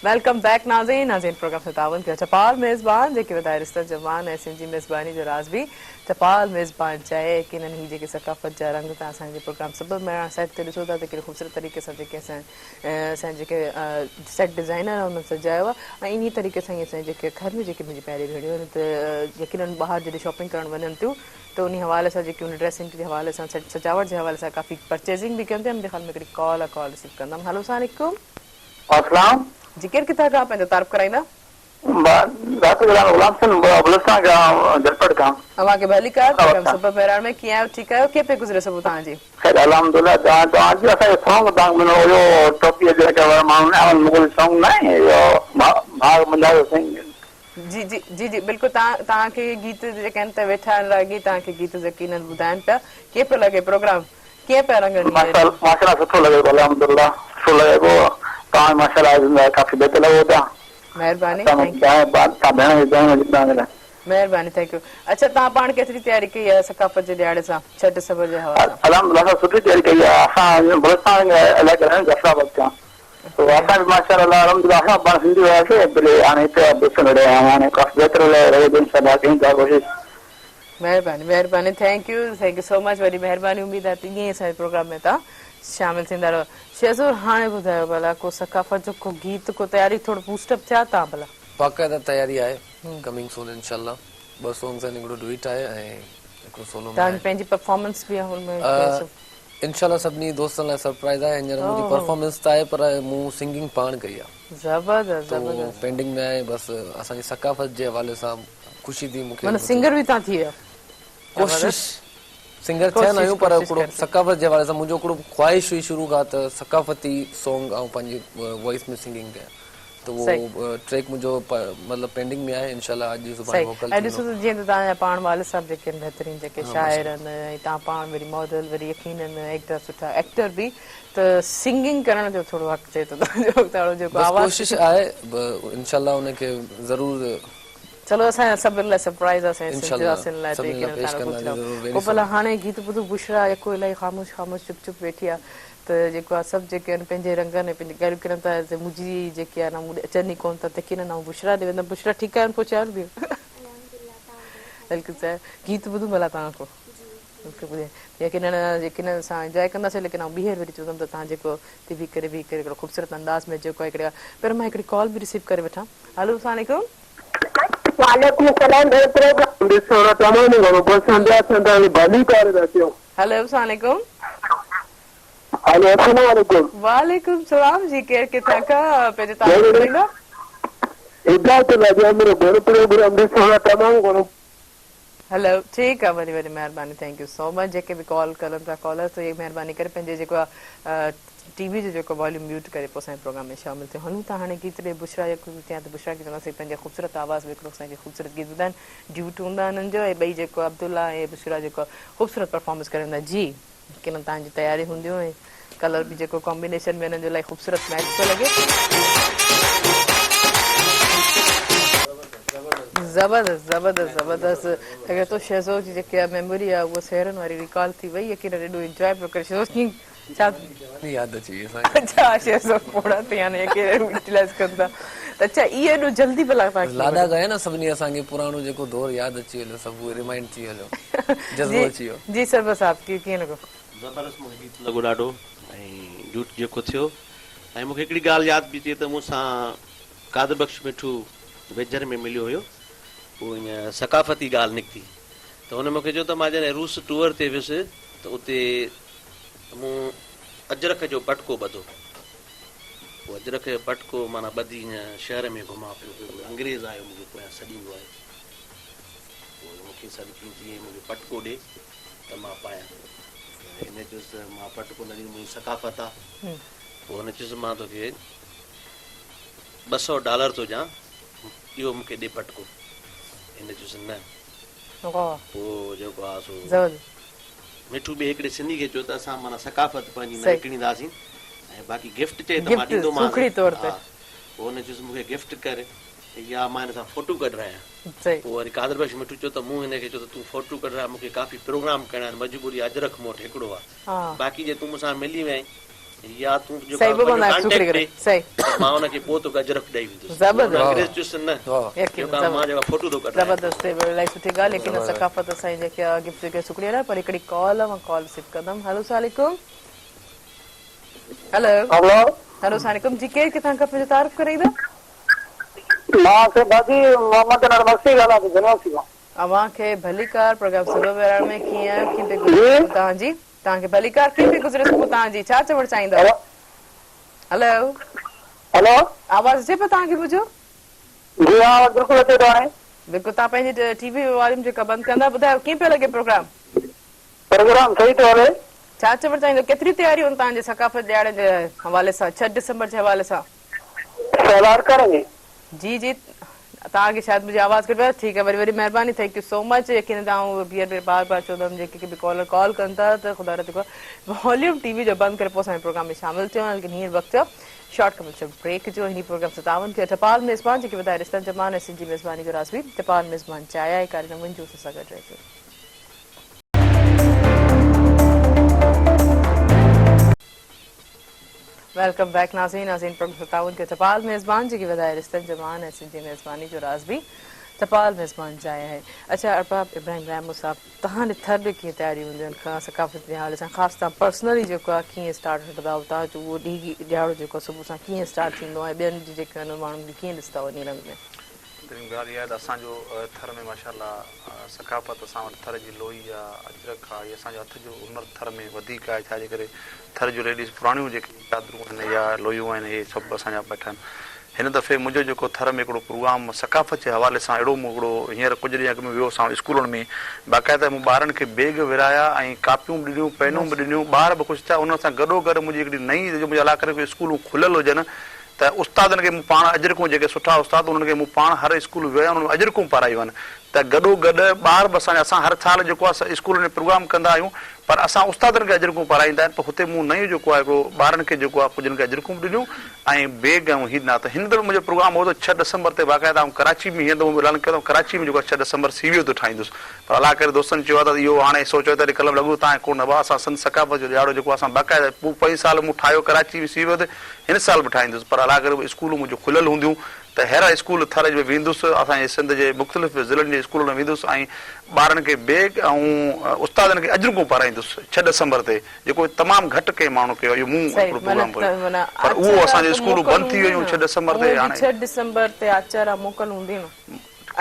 वेलकम बैक नाज़रीन प्रोग्राम से ताउन किया चपाल मेज़बान जेके वधाए रिश्तनि जो मान ऐं सिंधी मेज़बानी जो राज़ बि चपाल मेज़बान चाहे कि इन्हनि ही जेके सकाफ़त जा रंग तव्हां असांजे प्रोग्राम सभु में सेट ते ॾिसो था त कहिड़े ख़ूबसूरत तरीक़े सां जेके असांजे जेके सेट डिज़ाइनर आहे उन्हनि सजायो आहे। ऐं इन तरीक़े सां ई असांजे जेके घर में जेके मुंहिंजी पहिरीं भेणियूं आहिनि त यकीननि ॿाहिरि जॾहिं शॉपिंग करणु वञनि थियूं त उन हवाले सां जेकी उन ड्रेसिंग जे हवाले सां सजावट जे हवाले सां काफ़ी परचेजिंग बि कनि था। मुंहिंजे ख़्याल में हिकिड़ी कॉल रिसीव कंदमि। हेलो अस्सलाम वालेकुम। अस्सलाम जी केरु किथां खां पंहिंजो तारीफ़ कराईंदा? अवांखे भली कार प्रोग्राम सुपर पहिरां में कीअं आहियो? ठीकु आहियो? कीअं पिए गुज़रे सभु तव्हांजी? अल्हम्दुलिल्लाह। तव्हांजो असांजो सॉन्ग तव्हां ॾिनो हुयो टोपीअ जे माण्हू मुगल सॉन्ग न आहे भाग मंझायो साईं। जी जी जी जी बिल्कुलु। तव्हांखे गीत जेके आहिनि त वेठा आहिनि रागी तव्हांखे गीत यकीननि ॿुधाइनि पिया। कीअं पियो लॻे प्रोग्राम? कीअं पिया रंग? माशाल्लाह सुठो लॻे पियो। अल्हम्दुलिल्लाह सुठो लॻे पियो। तव्हां माशाल्लाह काफ़ी बहितर लॻो था। महिरबानी महिरबानी थैंक यू। अच्छा तव्हां पाण केतिरी तयारी कई आहे सकाफ़त जे ॾियारे सां छठ सबर जे हवाले सां? अल्हम्दुलिल्लाह सुठी तयारी कई आहे। असां बलूचिस्तान इलाइक़े में जफराबाद खां असां बि माशाल्लाह अल्हम्दुलिल्लाह असां पाण सिंधी हुयासीं भले हाणे हिते ॾिसण रहिया आहियूं। हाणे काफ़ी बहितर लॻे इंशाल्लाह कयूं था कोशिशि। महिरबानी थैंक यू सो मच। वॾी महिरबानी। उमेद आहे त ईअं ई असांजे प्रोग्राम में तव्हां शामिलु थींदा रहो। शेज़ूर हाणे ॿुधायो भला को सकाफ़त जो को गीत को तयारी थोरो बूस्टअप थिया तव्हां भला? बाक़ाइदा तयारी आहे कमिंग सून इंशाल्लाह। 2 सॉन्ग्स आहिनि, हिकिड़ो डुइट आहे ऐं हिकिड़ो सोलो में आहे। पंहिंजी परफॉर्मेंस बि आहे हुनमें इंशाल्लाह। सभिनी दोस्तनि लाइ सरप्राइज़ आहे। हींअर मुंहिंजी परफॉर्मेंस त आहे पर मूं सिंगिंग पाण कई आहे। ज़बरदस्त पेंडिंग में आहे। बसि असांजी सकाफ़त जे हवाले सां ख़ुशी थी मूंखे। सिंगर बि तव्हां थी विया? सिंगर थिया न आहियूं पर हिकिड़ो सकाफ़त जे हवाले सां मुंहिंजो हिकिड़ो ख्वाहिश हुई शुरू खां त सकाफ़ती सॉन्ग ऐं पंहिंजी वॉइस में सिंगिंग कयां त उहो ट्रैक मुंहिंजो मतिलबु पेंडिंग में आहे इंशाल्लाह अॼु सुभाणे मोकल ऐं ॾिसो त जीअं त तव्हांजा पाण वालिद साहब जेके आहिनि बहितरीन जेके शाइर आहिनि ऐं तव्हां पाण वरी मॉडल वरी यकीनन एक्टर सुठा एक्टर बि त सिंगिंग करण जो थोरो हक़ थिए थो तव्हांजो जेको आवाज़ कोशिश आहे इंशाल्लाह उनखे ज़रूरु चलो असां सभिनि लाइ सरप्राइज़ आहे पोइ भला हाणे गीत ॿुधो बुशरा जेको इलाही ख़ामोश ख़ामोश चुप चुप वेठी आहे त जेको आहे सभु जेके आहिनि पंहिंजे रंगनि ऐं पंहिंजी ॻाल्हियूं करनि था मुंहिंजी जेकी आहे न मूं अचनि ई कोन था त यकीनन ऐं बुशरा ॾे वेंदमि बुशरा ठीकु आहे पोइ चयो बि बिल्कुलु चयो गीत ॿुधूं भला तव्हां खां बिल्कुलु ॿुधे यकीनन यकीनन असां इंजॉय कंदासीं लेकिन आउं ॿीहर वरी चवंदमि त तव्हां जेको बीह करे हिकिड़ो ख़ूबसूरत अंदाज़ में जेको आहे हिकिड़े पहिरियों मां हिकिड़ी कॉल बि रिसीव करे वठां हलो अस्सलाम वालेकुम सलाम हेलो अस्सलाम हेलो अस्सलाम वालेकुम वालेकुम सलाम जी केर किथां खां पंहिंजो तारीफ़ ॿुधाईंदा मेरे घर प्रोग्राम ॾिसण तमामु घणो हेलो ठीकु आहे वरी वरी महिरबानी थैंक यू सो मच जेके बि कॉल करनि था कॉलर त इहे महिरबानी करे पंहिंजे जेको आहे टीवी जो जेको वॉल्यूम म्यूट करे पोइ असांजे प्रोग्राम में शामिल थियो हलूं था हाणे गीत ॾे बुशरा जेको थिया त बुशरा खे चवंदासीं पंहिंजे ख़ूबसूरत आवाज़ में हिकिड़ो असांखे ख़ूबसूरत गीत ॿुधाइनि ड्यूट हूंदा हिननि जो ऐं ॿई जेको अब्दुल्ला ऐं बुशरा जेको ख़ूबसूरत परफॉर्मेंस करे हूंदा जी किन तव्हांजी तयारी हूंदियूं ऐं कलर बि जेको कॉम्बिनेशन में हिननि जो इलाही ख़ूबसूरत मैच थो लॻे ज़बरदस्त ज़बरदस्त ज़बरदस्त लॻे थो शहज़ोद जी जेकी आहे मेमोरी आहे उहा सेहरनि वारी रिकॉल थी वई यकीन एॾो इंजॉय पियो करे शहज़ोद कीअं छा यादि अची वई असांखे अच्छा शहज़ोद पोड़ा थी हाणे यूटिलाइज़ कनि था त अच्छा इहो एॾो जल्दी भला तव्हांखे लाॾा ॻाया न सभिनी असांखे पुराणो जेको दौर यादि अची वियो सभु रिमाइंड थी वियो जज़्बो अची वियो जी सरबत साहब कीअं लॻो ज़बरदस्त मूंखे गीत लॻो ॾाढो ऐं ड्यूट जेको थियो ऐं मूंखे हिकिड़ी ॻाल्हि यादि बि थी त मूंसां कादर बख़्श मिठू वेझर में मिलियो हुयो पोइ हीअं सकाफ़ती ॻाल्हि निकिती त हुन मूंखे चयो त मां जॾहिं रूस टूअर ते वियुसि त उते मूं अजरक जो पटको ॿधो पोइ अजरक जो पटको माना ॿधी हीअं शहर में घुमा पियो अंग्रेज़ आयो मुंहिंजो पोयां सॾींदो आहे पोइ मूंखे सॾु कीअं जीअं मुंहिंजो पटको ॾे त मां पायां हिन चयुसि मां पटको न ॾींदुमि मुंहिंजी सकाफ़त आहे पोइ हुन चयुसि मां तोखे $200 थो ॾियां इहो मूंखे ॾे पटको हिन चयुसि न पोइ जेको आहे सो मिठू बि हिकिड़े सिंधी खे चयो त असां माना सकाफ़त पंहिंजी न विकिणींदासीं ऐं बाक़ी गिफ्ट चए त मां ॾींदोमांसि पोइ हुन चयुसि मूंखे गिफ्ट कर या मां हिन सां फोटू कढायां पोइ वरी कादर बख़्श मिठू चयो त मूं हिनखे चयो त तूं फोटू कढाए मूंखे काफ़ी प्रोग्राम करणा आहिनि मजबूरी अजरक मूं वटि हिकिड़ो आहे बाक़ी जे तूं मूंसां मिली वएं या तूं मां हुनखे पोइ तोखे अजरक ॾेई वेंदुसि अंग्रेज़ चयुसि न मां जेका फोटू थो कढायां ज़बरदस्त इलाही सुठी ॻाल्हि लेकिन सकाफ़त असांजी जेके आहे गिफ्ट जेके सुकड़ी आहे पर हिकिड़ी कॉल आहे मां कॉल रिसीव कंदमि हेलो सलाम हेलो हेलो हेलो सलाम जी केरु किथां खां पंहिंजो तारीफ़ कराईंदा मां से भाजी मोहम्मद अनवर मस्ती ॻाल्हायां थो जनवासी खां अव्हांखे भलीकार प्रोग्राम सुबुह वेराइण में कीअं कीअं गुज़रे तव्हांजी तव्हांखे भलीकार कीअं पई गुज़रे सुबुह तव्हांजी छा चवणु चाहींदव हेलो हेलो आवाज़ अचे पियो तव्हांखे मुंहिंजो जी हा बिल्कुलु अचे थो हाणे बिल्कुलु तव्हां पंहिंजी टीवी वॉल्यूम जेका बंदि कंदा ॿुधायो कीअं पियो लॻे प्रोग्राम सही थो हले छा चवणु चाहींदो केतिरी तयारियूं आहिनि तव्हांजे सकाफ़त ॾियारे जे हवाले सां 6 डिसंबर जे हवाले सां जी जी तव्हांखे शायदि मुंहिंजी आवाज़ कटे ठीकु आहे वरी वरी महिरबानी थैंक यू सो मच यकीन तव्हां ॿीहर बार बार चवंदमि जेके बि कॉलर कॉल कनि था त ख़ुदा जेको वॉल्यूम टीवी जो बंदि करे पोइ असांजे प्रोग्राम में शामिल थियो लेकिन हींअर वक़्तु शॉर्ट कमर्शियल ब्रेक जो हिन प्रोग्राम 57 खे टपाल मेज़बान जेके वधाए रिश्तनि जमान ऐं सिंधी मेज़बानी जो राज़ बि टपाल मेज़बान चाहिया आहे कार्यक्रम मुंहिंजो सां गॾु रहिजो वेलकम बैक नाज़रीन प्रोग्राम 57 के टपाल मेज़बान जेकी वधाए रिश्तनि जमान ऐं सिंधी मेज़बानी जो राज़ बि टपाल मेज़बान चाहिया है अच्छा अरबाब इब्राहिम रहमो साहब तव्हांजे थर्ड कीअं तयारी हूंदियूं आहिनि खां सकाफ़त जे हवाले सां ख़ासि तव्हां पर्सनली जेको आहे कीअं स्टार्ट कंदा आहियो तव्हां जो उहो ॾियारो जेको सुबुह सां कीअं स्टार्ट थींदो आहे ॿियनि जी जेके आहिनि माण्हुनि खे कीअं ॾिसंदा वञी रंग में ॻाल्हि इहा आहे त असांजो थर में माशाल्लाह सकाफ़त असां वटि थर जी लोई आहे अजरक आहे इहे असांजो हथ जो हुनर थर में वधीक आहे छाजे करे थर जो लेडीज़ पुराणियूं जेके चादरूं आहिनि या लोयूं आहिनि इहे सभु असांजा वेठा आहिनि हिन दफ़े मुंहिंजो जेको थर में हिकिड़ो प्रोग्राम सकाफ़त जे हवाले सां अहिड़ो मूं हिकिड़ो हींअर कुझु ॾींहं अॻु में वियो असां स्कूलनि में बाक़ाइदा मूं ॿारनि खे बैग विराया ऐं कापियूं बि ॾिनियूं पेनूं बि ॾिनियूं ॿार बि ख़ुशि थिया उन सां गॾोगॾु मुंहिंजी हिकिड़ी नई जो मुंहिंजे इलाइक़े में स्कूलूं खुलियल हुजनि त उस्तादनि खे मूं पाण अजरकूं जेके सुठा उस्ताद उन्हनि खे मूं पाण हर स्कूल विया उन्हनि में अजरकूं पारायूं आहिनि त गॾोगॾु ॿार बि असां हर साल जेको आहे स्कूल में प्रोग्राम कंदा आहियूं पर असां उस्तादनि खे अजरकूं पाराईंदा आहिनि पर हुते मूं नयूं जेको आहे हिकिड़ो ॿारनि खे जेको आहे कुझु खे अजरकूं बि ॾिनियूं ऐं बैग ऐं हीअ न त हिन दफ़े मुंहिंजो प्रोग्राम हो त 6 डिसंबर ते बाक़ाइदा ऐं कराची में हीअं त ऐलान कयो कराची में जेको आहे 6 डिसंबर सीवियो थो ठाहींदुसि पर अलाह करे दोस्तनि चयो आहे त इहो हाणे सोचियो त कल्ह लॻो तव्हां कोन भाउ असां संत सकाफ़त जो ॾियारो जेको असां बाक़ाइदा पोइ साल मूं ठाहियो कराची में सीवियो ते हिन साल बि ठाहींदुसि पर अलाह करे स्कूलूं मुंहिंजो खुलियल हूंदियूं त अहिड़ा स्कूल थर में वेंदुसि असांजे सिंध जे मुख़्तलिफ़ ज़िलनि जे स्कूलनि में वेंदुसि ऐं ॿारनि खे बैग ऐं उस्तादनि खे अजरकूं पाराईंदुसि 6 डिसंबर ते जेको तमामु घटि कंहिं माण्हू कयो इहो मूं हिकिड़ो प्रोग्राम कयो पर उहो असांजो स्कूलूं बंदि थी वियूं 6 डिसंबर ते हाणे 6 डिसंबर ते आचार मोकल हूंदी न न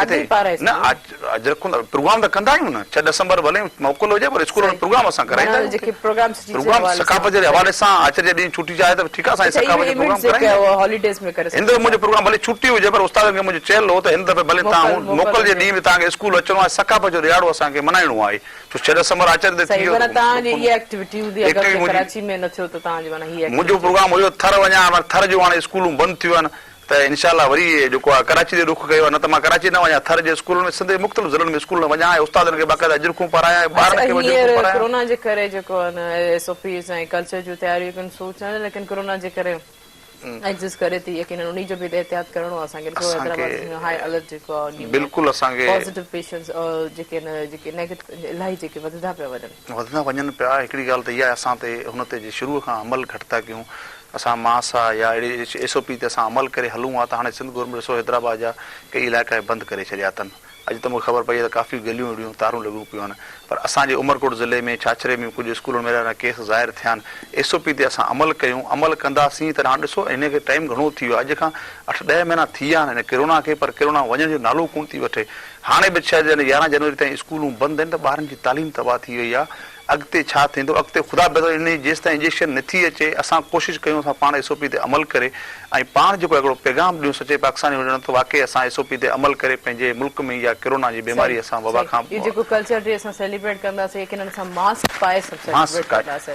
अजरकूं प्रोग्राम त कंदा आहियूं न 6 डिसंबर भले मोकल हुजे पर स्कूल में प्रोग्राम असां कराईंदा आहियूं प्रोग्राम सकाफ़त जे हवाले सां आचार्य ॾींहुं छुटी चाहे त ठीकु आहे असां सकाफ़त जो प्रोग्राम कराईंदा हॉलीडेज में करे हिन दफ़े मुंहिंजो प्रोग्राम भले छुटी हुजे पर उस्तादनि खे मुंहिंजो चयल हो त हिन दफ़े भले तव्हां मोकल जे ॾींहुं बि तव्हांखे स्कूल अचिणो आहे सकाफ़त जो ॾियारो असांखे मल्हाइणो आहे छो 6 डिसंबर आचार्य ते थी वियो मुंहिंजो प्रोग्राम हुयो थर वञा थर जो हाणे स्कूलूं बंदि थियूं आहिनि त इनशाला वरी जेको आहे कराची ते रुख कयो आहे न त मां कराची न वञा थर जे स्कूल में सिंध जे मुख़्तलिफ़ ज़िलनि में स्कूल वञा ऐं उस्तादनि खे बाक़ाइदा अजरकूं पारायां ॿारनि खे अजरकूं पारायां कोरोना जे करे जेको एसओपीस ऐं कल्चर जूं तयारियूं कनि सोचनि लेकिन कोरोना जे करे एग्जिस्ट करे थी यकीनन उन्ही जो बि एहतियात करणो आहे असांखे हाई अलर्ट जेको आहे बिल्कुलु असांखे पॉज़िटिव पेशेंट्स जेके नेगेटिव इलाही जेके वधंदा वञनि पिया हिकिड़ी ॻाल्हि त इहा आहे असां ते हुन ते शुरूअ खां अमल घटि था कयूं असां मास आहे या अहिड़ी एसओपी ते असां अमल करे हलूं हा त हाणे सिंध गवर्नमेंट ॾिसो हैदराबाद जा कई इलाइक़ा बंदि करे छॾिया अथनि अॼु त मूंखे ख़बर पई आहे त काफ़ी गलियूं अहिड़ियूं तारूं लॻियूं पियूं आहिनि पर असांजे उमरकोट ज़िले में छाछरे में कुझु स्कूलनि में केस ज़ाहिर थिया आहिनि एसओपी ते असां अमल कयूं अमल कंदासीं त हाणे ॾिसो हिन खे टाइम घणो थी वियो आहे अॼु खां 8-10 महीना थी विया आहिनि हिन कोरोना खे पर कोरोना वञण जो नालो कोन थी वठे हाणे बि 11 जनवरी ताईं स्कूलूं बंदि आहिनि त ॿारनि जी तालीम तबाह थी वई आहे अॻिते छा थींदो अॻिते ख़ुदा बदिलो इन जेसि ताईं इंजेक्शन नथी अचे असां कोशिशि कयूं असां पाण एसओपी ते अमल करे ऐं पाण जेको हिकिड़ो पैगाम ॾियूं सचे पाकिस्तानी हुजण त वाक़ई असां एसओपी ते अमल करे पंहिंजे मुल्क में इहा कोरोना जी बीमारी असां वबा खां जेको कल्चर डे असां सेलिब्रेट कंदासीं यकीनन असां मास्क पाए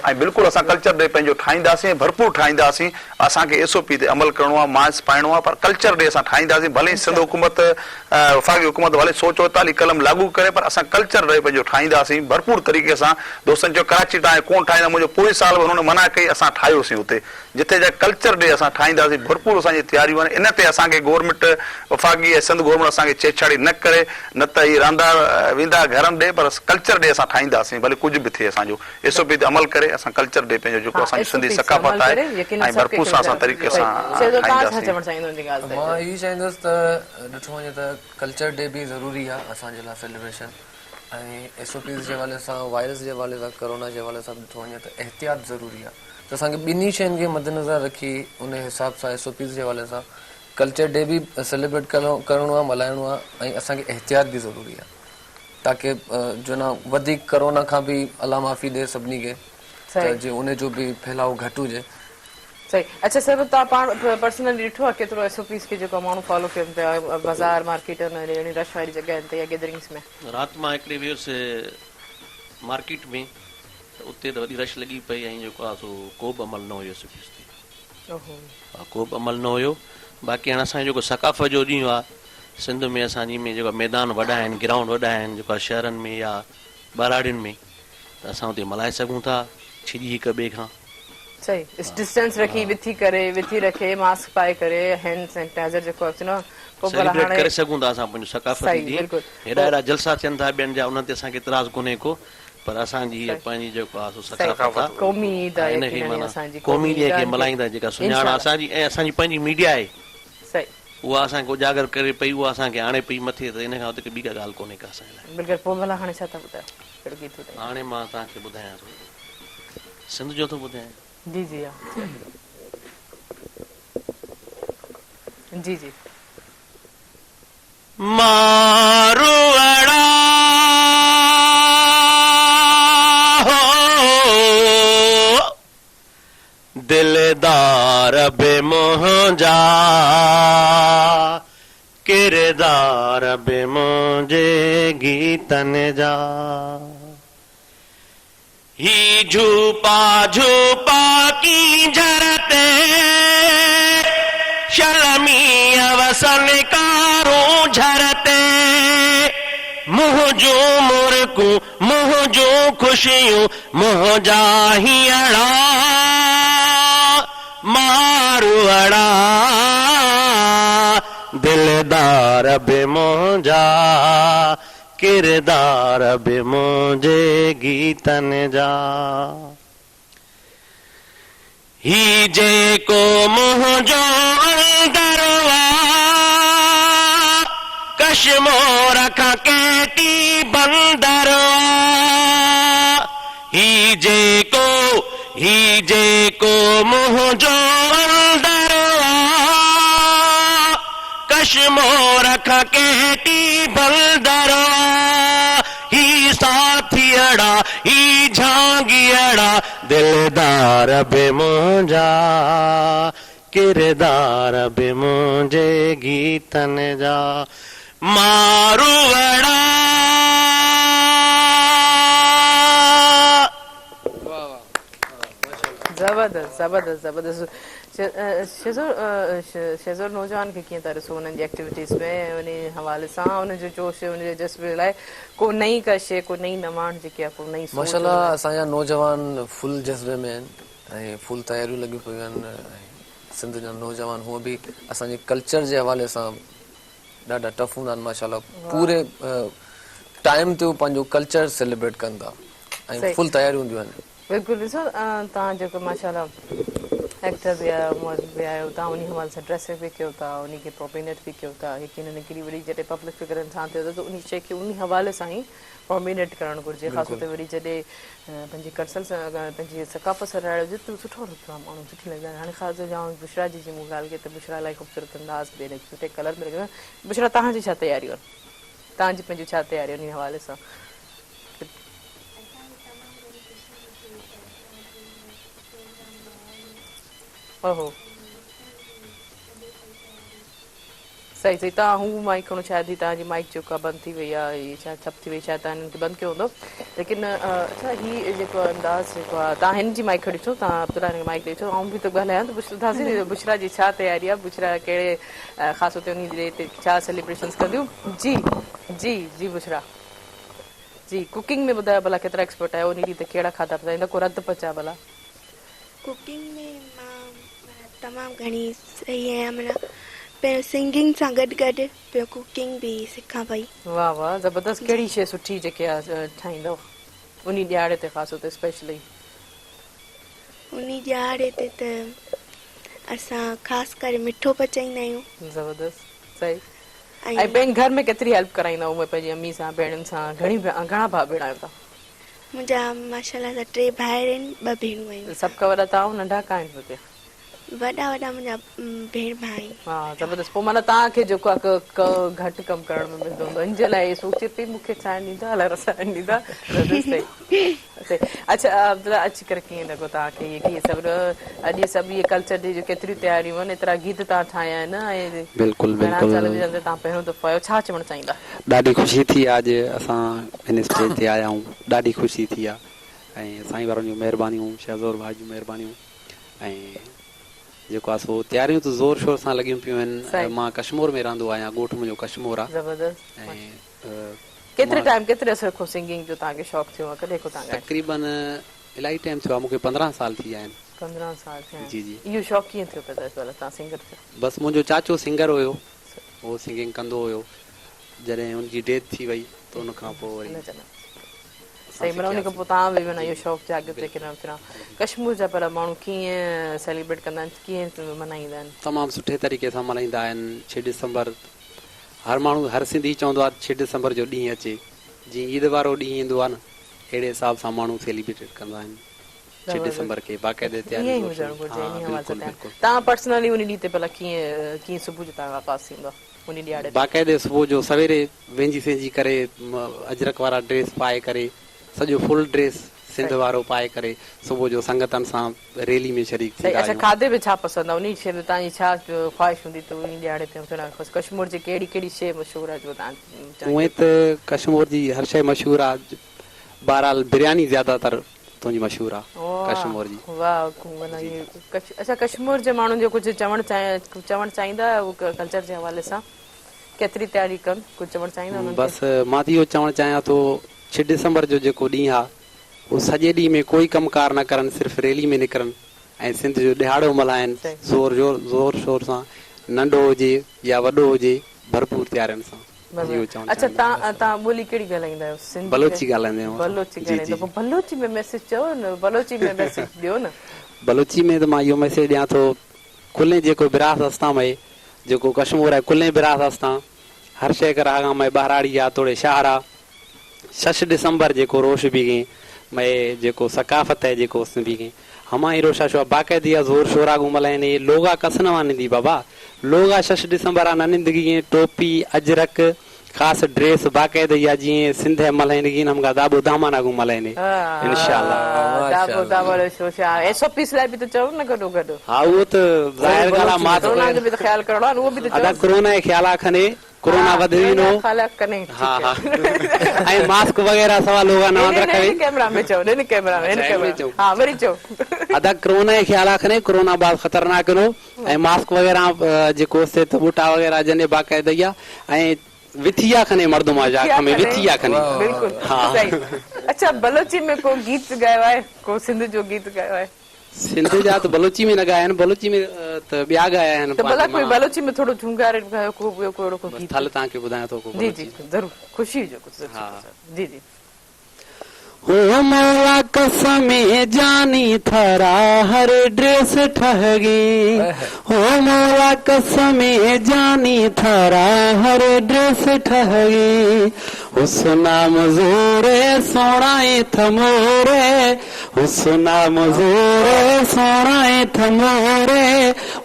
ऐं बिल्कुलु असां कल्चर डे पंहिंजो ठाहींदासीं भरपूर ठाहींदासीं असांखे एसओपी ते अमल करणो आहे मास्क पाइणो आहे पर कल्चर डे असां ठाहींदासीं भले सिंध हुकूमत वफ़ाक़ी हुकूमत भले 144 कलम लागू करे पर असां कल्चर डे पंहिंजो ठाहींदासीं भरपूर तरीक़े सां दोस्तनि चयो कराची तव्हां कोन ठाहींदा मुंहिंजो पोइ साल बि हुननि मना कई असां ठाहियोसीं हुते जिते जा कल्चर डे असां ठाहींदासीं भरपूर असांजी तयारियूं आहिनि इन ते असांखे गवर्नमेंट वफ़ाक़ी ऐं सिंध गवर्नमेंट असांखे छेड़छाड़ी न करे न त इहे रांदा वेंदा घरनि ॾे पर कल्चर डे असां ठाहींदासीं भले कुझु बि थिए असांजो एसओपी ते अमल करे असां कल्चर डे पंहिंजो जेको असांजी सिंधी सकाफ़त आहे ऐं भरपूर सां असां तरीक़े सां ठाहींदासीं मां इहो चाहींदुसि त ॾिठो वञे त कल्चर डे बि ज़रूरी आहे असांजे लाइ सेलिब्रेशन ऐं एसओपीस जे हवाले सां वायरस जे हवाले सां कोरोना जे हवाले सां ॾिठो वञे त एहतियात ज़रूरी आहे त असांखे ॿिन्ही शयुनि खे मद्देनज़र रखी उन हिसाब सां एसओपीस जे हवाले सां कल्चर डे बि सेलिब्रेट करणो आहे मल्हाइणो आहे ऐं असांखे एहतियात बि ज़रूरी आहे ताकी जो न वधीक कोरोना खां बि अलाह माफ़ी ॾे सभिनी खे त जीअं उन जो बि फैलाव घटि हुजे सही अच्छा सर तव्हां पाण पर्सनली ॾिठो आहे केतिरो एसओपीस खे जेको माण्हू फॉलो कनि पिया बाज़ार मार्केटनि रश वारी जॻहनि ते या गैदरिंग्स में राति मां हिकिड़े वियुसि मार्केट में उते त वॾी रश लॻी पई ऐं जेको आहे सो को बि अमल न हुयो एसओपीस ते को बि अमल न हुयो बाक़ी हाणे असांजो जेको सकाफ़त जो ॾींहुं आहे सिंध में असांजी में जेको मैदान वॾा आहिनि ग्राउंड वॾा आहिनि जेको आहे शहरनि में या ॿाराड़ियुनि में त असां उते मल्हाए सघूं था छिॼी हिक ॿिए खां सही डिस्टेंस रखी विथी रखे मास्क पाए करे हैंड सैनिटाइजर जेको आहे न सेलिब्रेट करे सघूं था असां पंहिंजो सकाफ़ती ॾींहुं हेॾा हेॾा जलसा थियनि था ॿियनि जा उन्हनि ते असांखे इतराज़ कोन्हे को पर असांजी पंहिंजी जेको आहे सकाफ़त आहे क़ौमी हिनखे माना क़ौमी ॾींहं खे मल्हाईंदा जेका सुञाण असांजी ऐं असांजी पंहिंजी मीडिया आहे सही उहा असांखे उजागर करे पई उहा असांखे आणे पई मथे त इन खां वधीक ॿी का ॻाल्हि कोन्हे का असांजे लाइ पोइ भला हाणे छा था ॿुधायो हाणे मां तव्हांखे ॿुधायां थो सिंध जो थो ॿुधायां जी जी जी जी मारुअड़ा हो दिलदार बे मोहजा किरदार बि मुंहिंजे गीतनि जा ही झूपा झूपा की झरते शलमी अवसन कारूं झरते मुँह जो मुरकू मुँह जो खुशियूं मुंहिंजा हीअड़ा मारूअड़ा दिलदार बि मुंहिंजा किरदार बि मुंहिंजे गीतनि जा ही जेको मुंहिंजो अंदरु कश्मोर खां केटी बंदर ही जेको मुंहिंजो अंदरु कश्मोर खां केटी बंदर ही साथियड़ा ही झांगियड़ा दिलदार बि मुंहिंजा किरदार बि मुंहिंजे गीतनि जा मारूअड़ा जबरदस्त जबरदस्त जबरदस्त शेज़ोर नौजवान खे कीअं था ॾिसो उन्हनि जी एक्टिविटीज़ में उन हवाले सां उनजो जोश उनजे जज़्बे लाइ को नई का शइ को नई नवाण जेकी आहे को नई माशाल्लाह असांजा नौजवान फुल जज़्बे में आहिनि ऐं फुल तयारियूं लॻियूं पियूं आहिनि सिंध जा नौजवान हूअ बि असांजे कल्चर जे हवाले सां ॾाढा टफ हूंदा आहिनि माशाल्लाह पूरे टाइम ते पंहिंजो कल्चर सेलिब्रेट कनि था ऐं फुल तयारियूं हूंदियूं आहिनि बिल्कुलु ॾिसो तव्हां जेको माशाल्लाह एक्टर बि आहियो मॉडल बि आहियो तव्हां उन हवाले सां ड्रेस बि कयो था उनखे प्रोमिनेट बि कयो था यकीनन हिकिड़ी वरी जॾहिं पब्लिक फिगर इंसान थियो त उन शइ खे उन हवाले सां ई प्रोमिनेट करणु घुरिजे ख़ासि तौर ते वरी जॾहिं पंहिंजी कल्चर सां पंहिंजी सकाफ़त सां रहियो हुजे त सुठो लॻंदो आहे माण्हू सुठी लॻंदा आहिनि हाणे ख़ासि जाम बुशरा जी मूं ॻाल्हि कई त बुशरा इलाही ख़ूबसूरत अंदाज़ बि सुठे कलर में लॻंदो आहे बुशरा तव्हांजी छा तयारियूं आहिनि तव्हांजी पंहिंजी छा तयारियूं आहिनि इन हवाले सां ओहो सही सही तव्हां हू माइक खणो शायदि ही तव्हांजी माइक जेको आहे बंदि थी वई आहे इहा छा ठप थी वई शायदि तव्हां हिननि खे बंदि कयो हूंदो लेकिन अच्छा हीअ जेको अंदाज़ जेको आहे तव्हां हिन जी माइक खणी अचो तव्हां अब्दुल्ला हिन खे माइक ॾेई अचो ऐं बि त ॻाल्हायां त पुछंदासीं बुशरा जी छा तयारी आहे बुशरा कहिड़े ख़ासि तौर ते उन ते छा सेलिब्रेशन्स कंदियूं जी जी जी बुशरा जी कुकिंग में ॿुधायो भला केतिरा एक्सपर्ट आहियो उन ॾींहुं ते कहिड़ा खाधा पचाईंदा को रद्द पचा भला कुकिंग में मां तमामु घणी सही आहियां माना पहिरियों सिंगिंग सां गॾु गॾु पियो कुकिंग बि सिखां पई वाह वाह ज़बरदस्त कहिड़ी शइ सुठी जेके आहे ठाहींदव उन ॾियारे ते ख़ासि तौर ते स्पेशली उन ॾियारे ते त असां ख़ासि करे मिठो पचाईंदा आहियूं ज़बरदस्त सही ऐं पंहिंजे घर में केतिरी हेल्प कराईंदा उहे पंहिंजी अम्मी सां भेणुनि सां घणा भाउ भेण आहियो तव्हां मुंहिंजा माशाल्लाह सां 3 भाइर आहिनि 2 भेणूं आहिनि सभु खां वॾा तव्हां नंढा का आहिनि हुते वॾा मुंहिंजा भेण भाउ आहिनि हा ज़बरदस्त पोइ माना तव्हांखे जेको आहे घटि कमु करण में मिलंदो हूंदो इन जे लाइ सोचे पई मूंखे चांहि ॾींदा अलाए रसायण ॾींदा अच्छा अब्दुल्ला अची करे कीअं लॻो तव्हांखे इहे सभु अॼु सभु इहे कल्चर जी केतिरियूं तयारियूं आहिनि एतिरा गीत तव्हां ठाहिया आहिनि ऐं बिल्कुलु घणा टेलीविजन ते तव्हां पहिरियों दफ़ो आहियो छा चवणु चाहींदा ॾाढी ख़ुशी थी अॼु असां हिन स्टेज ते आया आहियूं ॾाढी ख़ुशी थी आहे ऐं साईं वारनि जूं महिरबानियूं शहज़ोर भाउ जूं महिरबानियूं ऐं जेको आहे सो तयारियूं त ज़ोर शोर सां लॻियूं पियूं आहिनि मां कश्मीर में रहंदो आहियां ॻोठु मुंहिंजो कश्मीर आहे ज़बरदस्त ऐं केतिरे टाइम केतिरे अर्से खां सिंगिंग जो तव्हांखे शौक़ु थियो आहे कॾहिं खां तव्हां तक़रीबन इलाही टाइम थियो आहे मूंखे 15 साल थी विया आहिनि 15 साल थिया जी जी इहो शौक़ु कीअं थियो तव्हां सिंगर थियो बसि मुंहिंजो चाचो सिंगर हुयो उहो सिंगिंग कंदो हुयो जॾहिं हुनजी डेथ थी वई त उन खां पोइ वरी सही माना उन खां पोइ तव्हां बि माना इहो शौक़ु जाॻियो ते की न कश्मीर जा पर माण्हू कीअं सेलिब्रेट कंदा आहिनि कीअं मल्हाईंदा आहिनि तमामु सुठे तरीक़े सां मल्हाईंदा आहिनि 6 डिसंबर हर माण्हू हर सिंधी चवंदो आहे 6 डिसंबर जो ॾींहुं अचे जीअं ईद वारो ॾींहुं ईंदो आहे न अहिड़े हिसाब सां माण्हू सेलिब्रेट कंदा आहिनि 6 डिसंबर खे बाक़ाइदे तव्हां पर्सनली उन ॾींहं ते भला कीअं सुबुह जो तव्हां वापसि थींदो उन ॾियारे बाक़ाइदे सुबुह जो सवेरे वेंजी सेंजी करे अजरक वारा ड्रेस पाए करे सॼो फुल ड्रेस सिंध वारो पाए करे सुबुह जो संगतनि सां रैली में शरीक थी सही अच्छा आहियूं। खाधे में छा पसंदि आहे उन शइ में तव्हांजी छा ख्वाहिश हूंदी त उन ॾियारे ते कश्मीर जी कहिड़ी शइ मशहूरु आहे जो तव्हां उहे त कश्मीर जी हर शइ मशहूरु आहे, बहरहाल बिरयानी ज्यादातर तुंहिंजी मशहूरु आहे कश्मीर जी। वाह माना ये अच्छा कश्मीर जे माण्हुनि जो कुझु चवणु चाहींदा उहो कल्चर जे हवाले सां केतिरी तयारी कनि कुझु चवणु चाहींदा उन्हनि खे? बसि मां त इहो चवणु चाहियां थो 6 डिसंबर जो जेको ॾींहुं आहे उहो सॼे ॾींहं में कोई कमकार न करनि, सिर्फ़ु रैली में निकिरनि ऐं सिंध जो ॾिहाड़ो मल्हाइनि ज़ोर शोर सां, नंढो हुजे या वॾो हुजे भरपूर तयारियुनि सां। अच्छा तव्हां ॿोली कहिड़ी ॻाल्हाईंदा आहियो? सिंधी बलोची ॻाल्हाईंदा आहियूं। बलोची ॻाल्हाईंदा पोइ बलोची में मैसेज चओ न, बलोची में मैसेज ॾियो न। बलोची में त मां इहो मैसेज ॾियां थो, कुल्ले जेको बिरास अस्तां में जेको कश्मीर आहे कुल्ले बिरास अस्तां हर शइ कर आगा मैं बहराड़ी या थोड़े शहरा 6 डिसंबर जेको रोश भी गए मैं जेको सकाफत है जेको सिंधी के हमारी रोशा शो बाकायदा जोर शोरा घुमलाइने लोगा कसनवा निंदी बाबा लोगा 6 डिसंबर आ निंदगी टोपी अजरक खास ड्रेस बाकायदा या जी सिंध मलाइने हमका दाबो दामाना घुमलाइने इंशाल्लाह दाबो दाबो शोशा एसओपीस लाइ भी तो चओ न गडो गडो। हां वो तो जाहिर गाला मात कोरोना जो भी तो ख्याल करणो आहे वो भी तो अदा कोरोना के ख्याल खने कोरोना वधीनो ख्याल कने। हां हां आई मास्क वगैरह सवा लोग ना रखे कैमरा में चओ ने कैमरा में हां वरी चओ अदा कोरोना के ख्याल खने कोरोना बाद खतरनाक नो ए मास्क वगैरह जेको से तो बूटा वगैरह जने बाकायदा या ए विथिया खने मर्दमा जा में विथिया खने बिल्कुल सही। अच्छा बलोची में को गीत गायो है, को सिंध जो गीत गायो है? सिंध जा तो बलोची में न गाया न, बलोची में तो बिया गाया है। तो भला कोई बलोची में थोड़ो झुंगारे गायो को कोड़ो को गीत थाले ता के बुधाया तो को जी जी जरूर खुशी जो कुछ जी जी। हो मौला कसमे जानी थरा हर ड्रेस ठहगी हो मौला कसमे जानी थरा हर ड्रेस ठहगी उस नाम जोरे सोनाए थमोरे उस नाम जोरे सोनाए थमोरे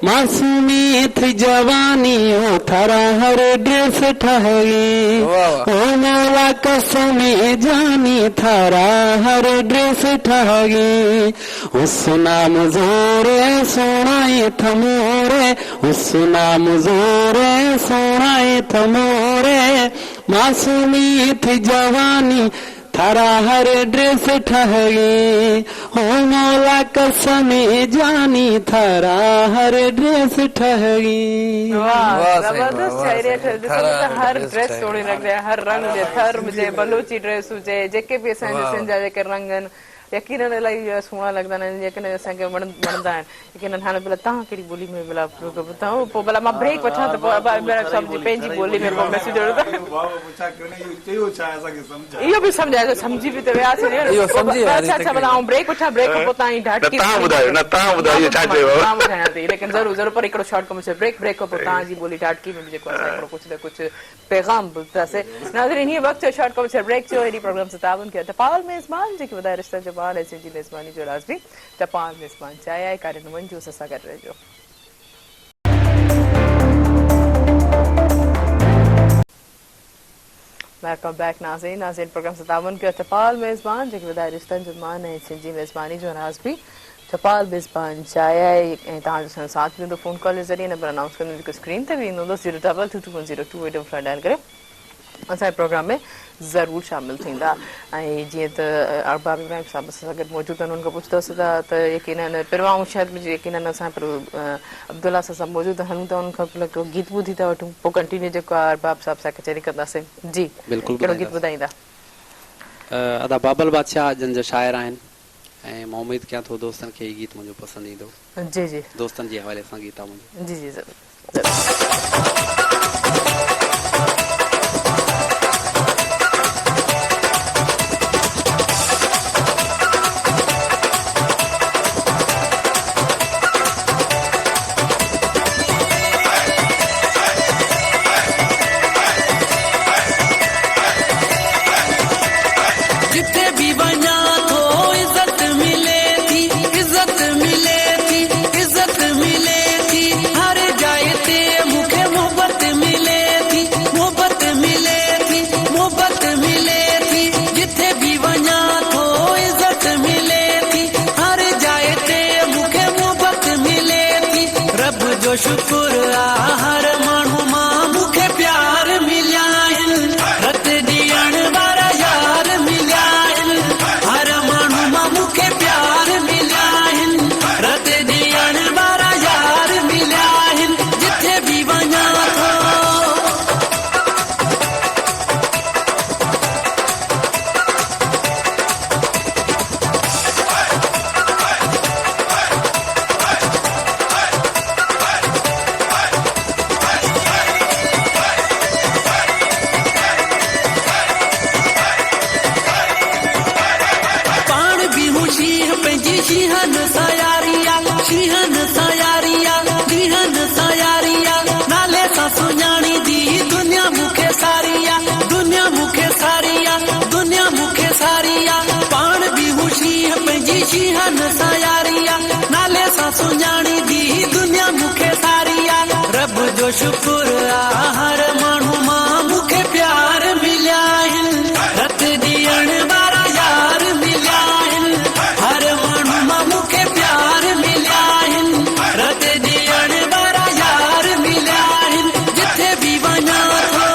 मासूमी थी जवानी हो थरा हर ड्रेस ठहगी हो मौला कसमे जानी थरा हर ड्रेस ठगी उस नाम जोरे सोनाए थमोरे उस नाम जोरे सोनाए थमोरे मासूमी थी जवानी थारा हर ड्रेस ठगी हो मौला कसमे जानी थारा हर ड्रेस ठगी। वाह जबरदस्त शायरी है। हर ड्रेस सोणी लग रहा है, हर रंग जे थर मुझे बलोची ड्रेस हुजे जेके भी असांजे सिंध जा जेके रंग आहिनि यकीनन इलाही सुहिणा लॻंदा आहिनि यकीन असांखे वणंदा आहिनि। यकीनन हाणे भला तव्हां कहिड़ी ॿोली में भला ॿुधायो पोइ भला मां ब्रेक वठां त पोइ सभु पंहिंजी ॿोली में पोइ मैसेज इहो बि सम्झाए सम्झी बि त वियासीं। अच्छा अच्छा भला आउं ब्रेक वठां ब्रेक खां पोइ तव्हां ढाटकी ॿुधायां थी लेकिन ज़रूरु ज़रूरु पर हिकिड़ो शॉर्ट कमर्शियल ब्रेक खां पोइ तव्हांजी ॿोली ढाटकी में बि जेको आहे हिकिड़ो कुझु न कुझु पैगाम ॿुधंदासीं। नाज़रीन हीअ वक़्तु शॉर्ट कमर्शियल ब्रेक जो हेॾी प्रोग्राम से तावन कयो टपाल मेज़बान जेके वधाए रिश्ता जो बाल ऐसे जी मेज़बानी जो राज़ भी टपाल मेज़बान चाहे आहे कार्यक्रम जो सां गॾु रहिजो। वेलकम बैक नाज़रीन प्रोग्राम से तावन कयो टपाल मेज़बान जेके वधाए रिश्तनि जो मान ऐं सिंधी मेज़बानी जो राज़ भी टपाल मेज़बान चाहे आहे ऐं तव्हांजो साथ ॾींदो फ़ोन कॉल जे ज़रिए नंबर अनाउंस कंदो जेको स्क्रीन ते बि ईंदो 022210228 डायल करे असांजे प्रोग्राम में ज़रूरु शामिलु थींदा। ऐं जीअं त अरबाब इब्राहिम साहिब सां गॾु मौजूदु आहिनि उन्हनि खां पुछंदासीं त यकीनन पहिरियों शायदि मुंहिंजी यकीनन असां अब्दुल्ला सां मौजूदु हलूं था उन्हनि खां हिकिड़ो गीत ॿुधी था वठूं पोइ कंटिन्यू जेको आहे अरबाब साहिब सां कचहरी कंदासीं। जी बिल्कुलु कहिड़ो गीत ॿुधाईंदा? अदा बाबल बादशाह जन जा शाइर आहिनि ऐं मां उमेद कयां थो दोस्तनि खे हीउ गीत मुंहिंजो पसंदि ईंदो। जी जी दोस्तनि जे हवाले सां गीत आहे मुंहिंजो। जी जी ज़रूरु। इज्जत मिले थी हर जाए ते मुखे मोहब्बत मिले पंहिंजी शीहन सायारिया शीहन सायारिया शीहन सायारिया नाले सां सुञाणी दी दुनिया मूंखे सारिया दुनिया मूंखे सारिया दुनिया मूंखे सारिया पाण बि हूं शीह पंहिंजी शीहन सायारिया नाले सां सुञाणी दी दुनिया मूंखे सारिया रब जो शुक्र आहे हर माण्हू मां मूंखे प्यार मिलिया आहिनि रत ॾियण वारा यार मिलिया आहिनि हर माण्हू मां मूंखे प्यार मिलिया आहिनि रत ॾियण वारा यार मिलिया आहिनि जिथे बि वञा थो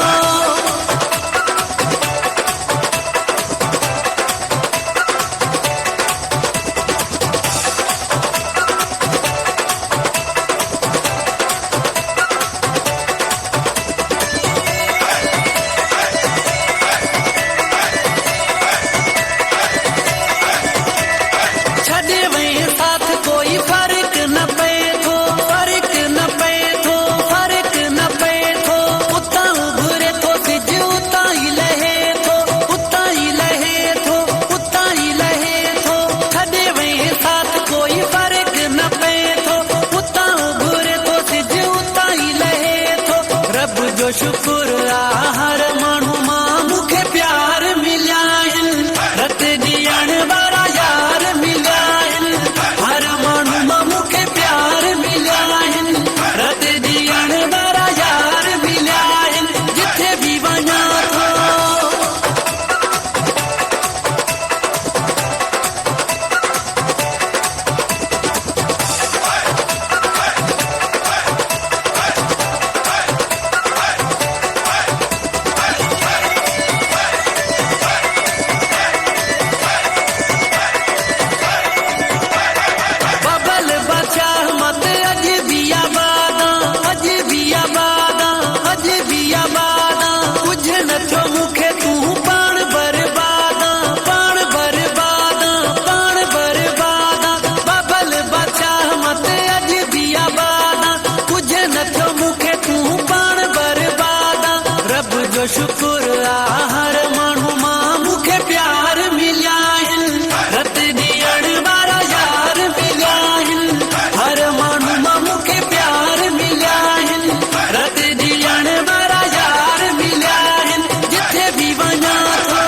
छॾे वई साथ कोई फर्क न पए थो फर्क न पए थो फर्क न पए थो उतां उभरे थो सिज उतां ई लहे थो उतां ई लहे थो उतां ई लहे थो छॾे वई साथ कोई फर्क न पए थो उतां उभरे थो सिज उतां ई लहे थो रब जो शुक्र आहे हर माण्हू मां मूंखे प्यार मिलिया आहिनि रत ॾियण वारा यार मिलिया आहिनि हर माण्हू मां मूंखे प्यार मिलिया आहिनि रत ॾियण वारा यार मिलिया आहिनि जिथे बि वञा थो बबल बचा मत अज भी आबादा अज भी आबादा अज भी आबादा कुझ नथो मूंखे तूं पाण बर्बादा पाण बर्बादा पाण बर्बादा बबल बचा मत अज भी आबादा कुझ नथो मूंखे तूं पाण बर्बादा रब जो शुक्र आहे हर माण्हू मां मूंखे प्यार मिलिया आहिनि रत ॾियण वारा यार मिलिया आहिनि हर माण्हू मां मूंखे प्यार मिलिया आहिनि रत ॾियण वारा यार मिलिया आहिनि जिथे बि वञा थो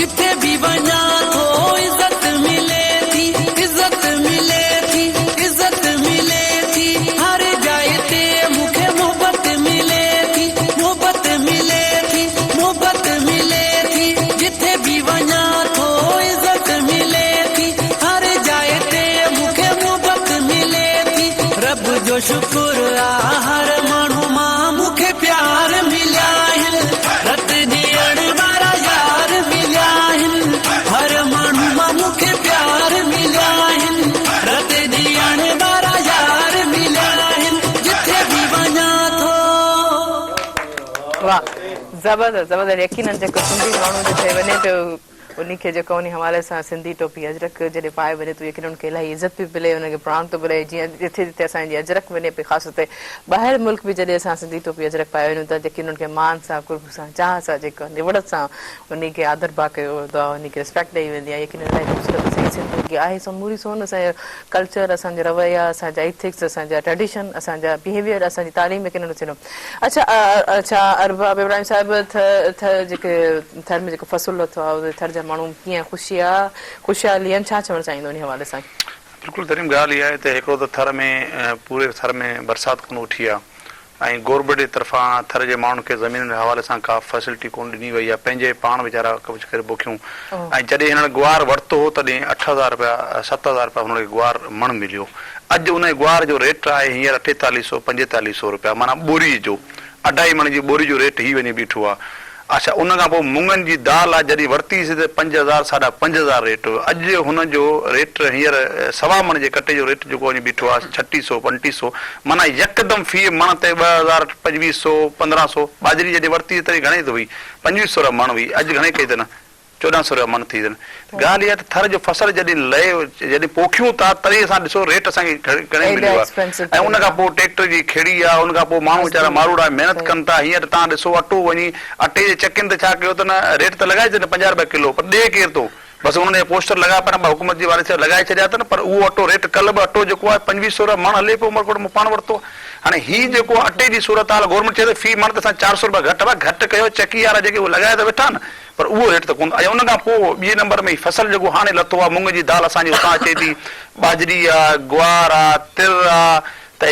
जिथे बि वञा थो इज़त मिले थी इज़त मिले थी इज़त मिले थी हर जाइ ते मूंखे मोहबत मिले थी मोहबत मिले थी मोहबत मिले थी जिथे बि वञा थो इज़त मिले थी हर जाइ ते मूंखे मोहबत मिले थी रब जो शुक्र आहे हर माण्हू मां मूंखे प्यार मिलिया आहिनि रत ॾियण वारा यार मिलिया आहिनि हर माण्हू मां मूंखे प्यार मिलिया आहिनि रत ॾियण वारा यार मिलिया आहिनि जिथे बि वञा थो वाह ज़बरदस्त ज़बरदस्त यकीनन जेको सिंधी माण्हू जिथे वञे पियो उन खे जेको उन हवाले सां सिंधी टोपी अजरक जॾहिं पाए वञे थो यकीनन खे इलाही इज़त बि मिले उनखे प्राण थो मिले जीअं जिथे जिथे असांजी अजरक वञे पई ख़ासि तौर ते ॿाहिरि मुल्क बि जॾहिं असां सिंधी टोपी अजरक पाए वञूं था जेकी उन्हनि खे मान सां कुर्ब सां चाह सां जेको निवड़त सां उन खे आदर भाव कयो वेंदो आहे उन खे रिस्पेक्ट ॾेई वेंदी आहे यकीनन इलाही ख़ूबसूरत असांजी सिंधी आहे समूरी सोन असांजो कल्चर असांजा रवैया असांजा इथिक्स असांजा ट्रेडिशन असांजा बिहेवियर असांजी तालीम यकीनन थींदो अच्छा अच्छा अरबाब इब्राहिम साहिब जेके थर में जेको फसल लथो आहे थर जा माण्हू कीअं ख़ुशहाली आहिनि छा चवणु चाहींदो उन हवाले सां बिल्कुलु तरीम ॻाल्हि इहा आहे त हिकिड़ो त थर में पूरे थर में बरसाति कोन उठी आहे ऐं गवर्नमेंट जे तरफ़ां थर जे माण्हुनि खे ज़मीन जे हवाले सां का फैसिलिटी कोन ॾिनी वई आहे पंहिंजे पाण वीचारा कुझु करे बुखियूं ऐं जॾहिं हिननि गुआर वरितो हो तॾहिं 8,000 रुपया 7,000 रुपया हुनखे गुआर मण मिलियो अॼु उन गुआर जो रेट आहे हींअर 4300 4500 रुपया माना ॿोरी जो 2.5 मण जी ॿोरी जो रेट ही वञी बीठो आहे अच्छा उन खां पोइ मुङनि जी दाल आहे जॾहिं वरितीसीं त 5,000 5,500 रेट अॼु हुनजो रेट हींअर 1.25 मण जे कटे जो रेट जेको वञी बीठो आहे 3600 3500 माना यकदमि फी मण ते 2,000 2500 1500 बाजरी जॾहिं वरिती तॾहिं घणे हुई 2500 रुपया मण हुई अॼु घणे कई अथनि 1,400 रुपया मण थी अथनि ॻाल्हि इहा त थर जो फसल जॾहिं लहे जॾहिं पोखियूं था तॾहिं असां ॾिसो रेट असांखे घणे मिलियो आहे ऐं उन खां पोइ ट्रैक्टर जी खेड़ी आहे उन खां पोइ माण्हू वीचारा मारूड़ा महिनत कनि था हींअर तव्हां ॾिसो अटो वञी अटे जे चकिन ते छा कयो त न रेट त लॻाए छॾे 50 रुपया किलो पर ॾे केरु थो बसि उन्होंने पोस्टर लॻाया पिया हुकूमत जी वारे लॻाए छॾिया अथनि पर उहो अटो रेट कल्ह बि अटो जेको आहे 2500 रुपया मण हले पियो उमरकोट में पाण वरितो। हाणे हीउ जेको अटे जी सूरत हाल गवर्नमेंट चए फी मण त असां 400 रुपया घटि कयो चकी वारा जेके उहे लॻाए त वेठा न पर उहो रेट त कोन। ऐं उन खां पोइ ॿिए नंबर में फसल जेको हाणे लथो आहे मुंग जी दाल असांजी उतां अचे थी, बाजरी आहे, ग्वार आहे, तिर आहे, त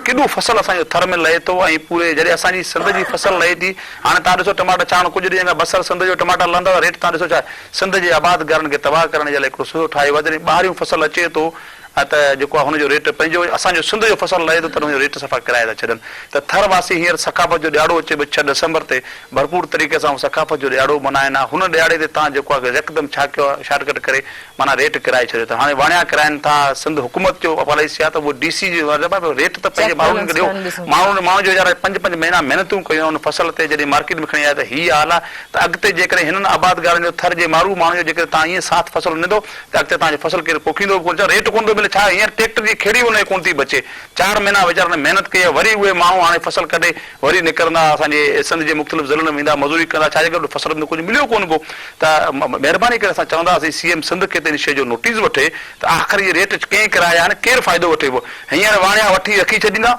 केॾो फसल असांजो थर में लहे थो। ऐं पूरे जॾहिं असांजी सिंध जी फसल लहे थी हाणे तव्हां ॾिसो टमाटा छाण कुझु ॾींहं खां बसर सिंध जो टमाटा लहंदा रेट तव्हां ॾिसो छा सिंध जे आबादगारनि खे तबाह करण जे लाइ हिकिड़ो सुठो ठाहे वधे ॿाहिरियों फसल अचे थो त जेको आहे हुनजो रेट पंहिंजो असांजो सिंध जो फसल लहे थो त हुनजो रेट सफ़ा किराए था छॾनि। त थर वासी हींअर सकाफ़त जो ॾियारो अचे 6 डिसंबर ते भरपूर तरीक़े सां सकाफ़त जो ॾियारो मल्हाइनि आहे। हुन ॾियारे ते तव्हां जेको आहे यकदमि छा कयो आहे शॉर्टकट करे माना रेट किराए छॾियो था। हाणे वाणिया किराइनि था सिंध हुकूमत जो पॉलिसी आहे त उहो DC जो रेट त पंहिंजे माण्हुनि खे ॾियो। माण्हू जो वीचारा 5-5 महीना महिनतूं कयूं हुन फसल ते जॾहिं मार्केट में खणी आया त हीअ हाल आहे त अॻिते जेकॾहिं हिननि आबादगारनि जो थर जे मारू माण्हू जो जेकॾहिं तव्हां ईअं साथ फसल ॾींदो त अॻिते तव्हांजो फसल केरु पोखींदो कोन रेट कोन थो मिले। छा हींअर ट्रैक्टर जी खेड़ी उन कोन थी बचे 4 महीना वीचारनि महिनत कई वरी उहे माण्हू हाणे फसल कढे वरी निकिरंदा असांजे सिंध जे मुख़्तलिफ़ ज़िलनि में वेंदा मज़ूरी कंदा छा जे करे फसल में कुझु मिलियो कोन को। त महिरबानी करे असां चवंदासीं CM सिंध खे त इन शइ जो नोटिस वठे त आख़िर इहे रेट कंहिं किराया आहिनि केरु फ़ाइदो वठे पियो। हींअर वाणिया वठी रखी छॾींदा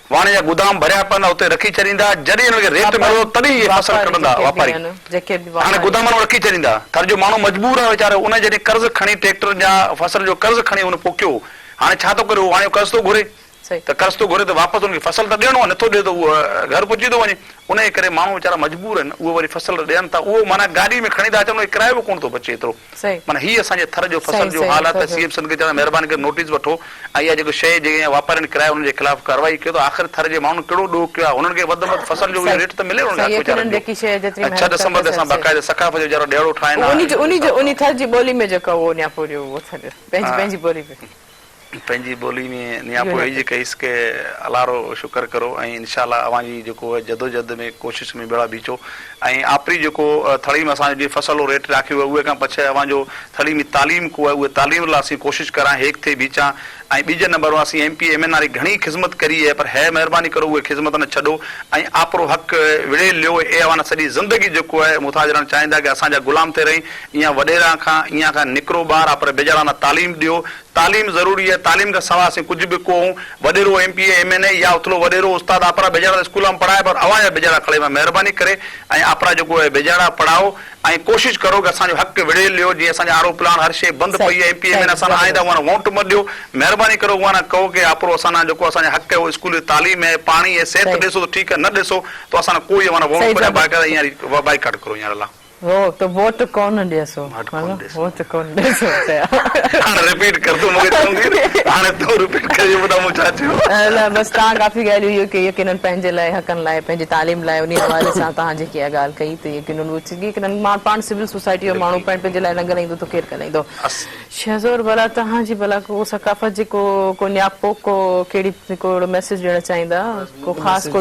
वाणे जा गोदाम भरिया पवंदा उते रखी छॾींदा जॾहिं हिनखे रेट मिलंदो तॾहिं इहे फसल कढंदा वापारी हाणे गोदाम में रखी छॾींदा थर जो माण्हू मजबूर आहे वीचारो उन जॾहिं कर्ज़ खणी ट्रैक्टर जा फसल जो कर्ज़ खणी उन पोखियो हाणे छा थो करे हाणे कर्ज़ थो घुरे त कर्ज़ थो घुरे त वापसि हुनखे फसल त ॾियणो आहे नथो ॾिए त उहो घर पहुची थो वञे उन जे करे माण्हू वीचारा मजबूर आहिनि उहो वरी फसल ॾियनि था उहो माना गाॾी में खणी था अचनि किरायो बि कोन थो बचे एतिरो माना हीअ असांजे थर जो फसल जो हाल आहे त CM सिंध खे चवंदा महिरबानी करे नोटिस वठो ऐं इहा जेको शइ जेके वापारीनि किरायो हुनजे ख़िलाफ़ कारवाई कयो त आख़िर थर जे माण्हुनि कहिड़ो ॾोह कयो आहे हुननि खे वधि में वधि फसल जो रेट त मिले 6 डिसंबर ते असां बाक़ाइदा सकाफ़त जो वीचारो ॾियारो ठाहींदा उन थर जी ॿोली में जेको उहो न्यापो उहो पंहिंजी ॿोली में पंहिंजी ॿोली में नियापो ई जेके इसके अलारो शुक्र करो ऐं इनशाला अव्हांजी जेको जदोजहद में कोशिशि में बेड़ा बीचो ऐं आपरी जेको थड़ी में असांजी फसल रेट राखियो आहे उहे खां पछे अव्हांजो थड़ी में तालीम को आहे उहे तालीम लाइ असीं कोशिशि करां हेठि थिए बीचां ऐं ॿिजे नंबर असीं MP MN वारी घणी ख़िदमत करी आहे पर है महिरबानी करो उहे ख़िदमत न छॾो ऐं आपरो हक़ विड़े लियो अवान सॼी ज़िंदगी जेको आहे मुथाजरण चाहींदा की असांजा गुलाम थिए रही ईअं वॾेरा खां ईअं खां निकिरो ॿार आहे पर बेचारा न तालीम ॾियो तालीम ज़रूरी आहे तालीम खां सवाइ असीं कुझु बि को वॾेरो MP MN या उथलो वॾेरो उस्ताद आपरा बेचारा स्कूल में पढ़ाए पर अवां जा बेचारा खड़े महिरबानी करे ऐं आपरा जेको आहे बेचारा पढ़ाओ ऐं कोशिशि करो की असांजो हक़ विड़े लियो जीअं असांजा आरो प्लान हर शइ बंदि पई आहे MP MN असां आईंदा उहा वोट मत ॾियो महिरबानी करो उहा न कहो की आपरो असां जेको असांजा हक़ आहे उहो स्कूल तालीम आहे पाणी आहे सिहत ॾिसो त ठीकु आहे न ॾिसो त असां कोई वोट बाइकाट करो हींअर ला वो तो वोट कौन ॾेसो वोट कौन ॾेसो हाणे रिपीट कर तूं मूंखे चवंदी हाणे तूं रिपीट करे ॿुधायो मूं छा चयो न बसि तव्हां काफ़ी ॻाल्हियूं इहो की यकीननि पंहिंजे लाइ हक़नि लाइ पंहिंजी तालीम लाइ उन हवाले सां तव्हां जेकी इहा ॻाल्हि कई त यकीननि मां पाण सिविल सोसाइटी जो माण्हू पंहिंजे लाइ न ॻाल्हाईंदो त केरु ॻाल्हाईंदो शहज़ोर भला तव्हांजी भला को सकाफ़त जी को न्यापो को कहिड़ी को मैसेज ॾियणु चाहींदा को ख़ासि को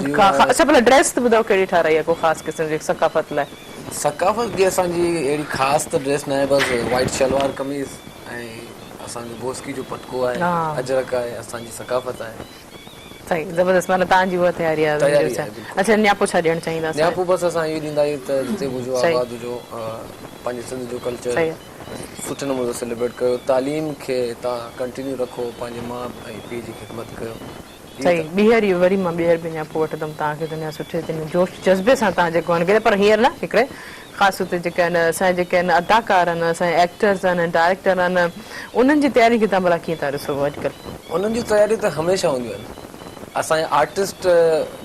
अच्छा भला ड्रेस त ॿुधायो कहिड़ी ठाराई आहे को ख़ासि क़िस्म जी सकाफ़त लाइ सकाफ़त जी असांजी अहिड़ी ख़ासि त ड्रेस न आहे बसि वाइट शलवार कमीज़ ऐं असांजो बोस्की जो पटको आहे अजरक आहे असांजी सकाफ़त आहे सही ज़बरदस्त माना तव्हांजी उहा तयारी आहे अच्छा न्यापो छा ॾियणु चाहींदासीं न्यापो बसि असां इहो ॾींदा आहियूं त जिते हुजो आबाद हुजो पंहिंजे सिंध जो कल्चर सुठे नमूने सेलिब्रेट कयो तालीम खे तव्हां कंटिन्यू रखो पंहिंजे माउ ऐं पीउ जी ख़िदमत कयो सही ॿीहर इहो वरी मां ॿीहर बि न्यापो वठंदमि तव्हांखे दुनिया सुठे जोश जज़्बे सां तव्हां जेको आहिनि पर हींअर न हिकिड़े ख़ासि हुते जेके आहिनि असांजे जेके आहिनि अदाकार आहिनि असांजा एक्टर्स आहिनि डायरेक्टर आहिनि उन्हनि जी तयारी खे तव्हां भला कीअं था ॾिसो अॼुकल्ह उन्हनि जी तयारी त हमेशह हूंदियूं आहिनि असांजा आर्टिस्ट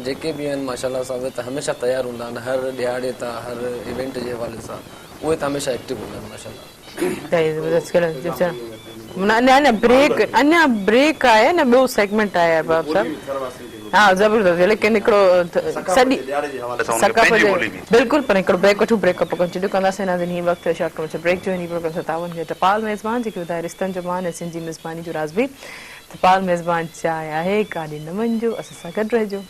जेके बि आहिनि माशाल्लाह सां उहे त हमेशह तयारु हूंदा आहिनि हर ॾियारे तां हर इवेंट जे हवाले सां उहे त हमेशह एक्टिव हूंदा आहिनि माशाल्लाह अञा ब्रेक आहे न ॿियो सेगमेंट आहे अरबाब साहब हा ज़बरदस्त लेकिन हिकिड़ो सॼी बिल्कुलु पर हिकिड़ो ब्रेक वठूं ब्रेकअप कंटिन्यू कंदासीं नाज़रीन हीउ वक़्तु शॉर्ट ब्रेक जो हिन प्रोग्राम सां तावन खे टपाल मेज़बान जेके ॿुधाए रिश्तनि जो मान ऐं सिंधी मेज़बानी जो राज़ बि टपाल मेज़बान चांहि आहे काॾे न वञिजो असां सां गॾु रहिजो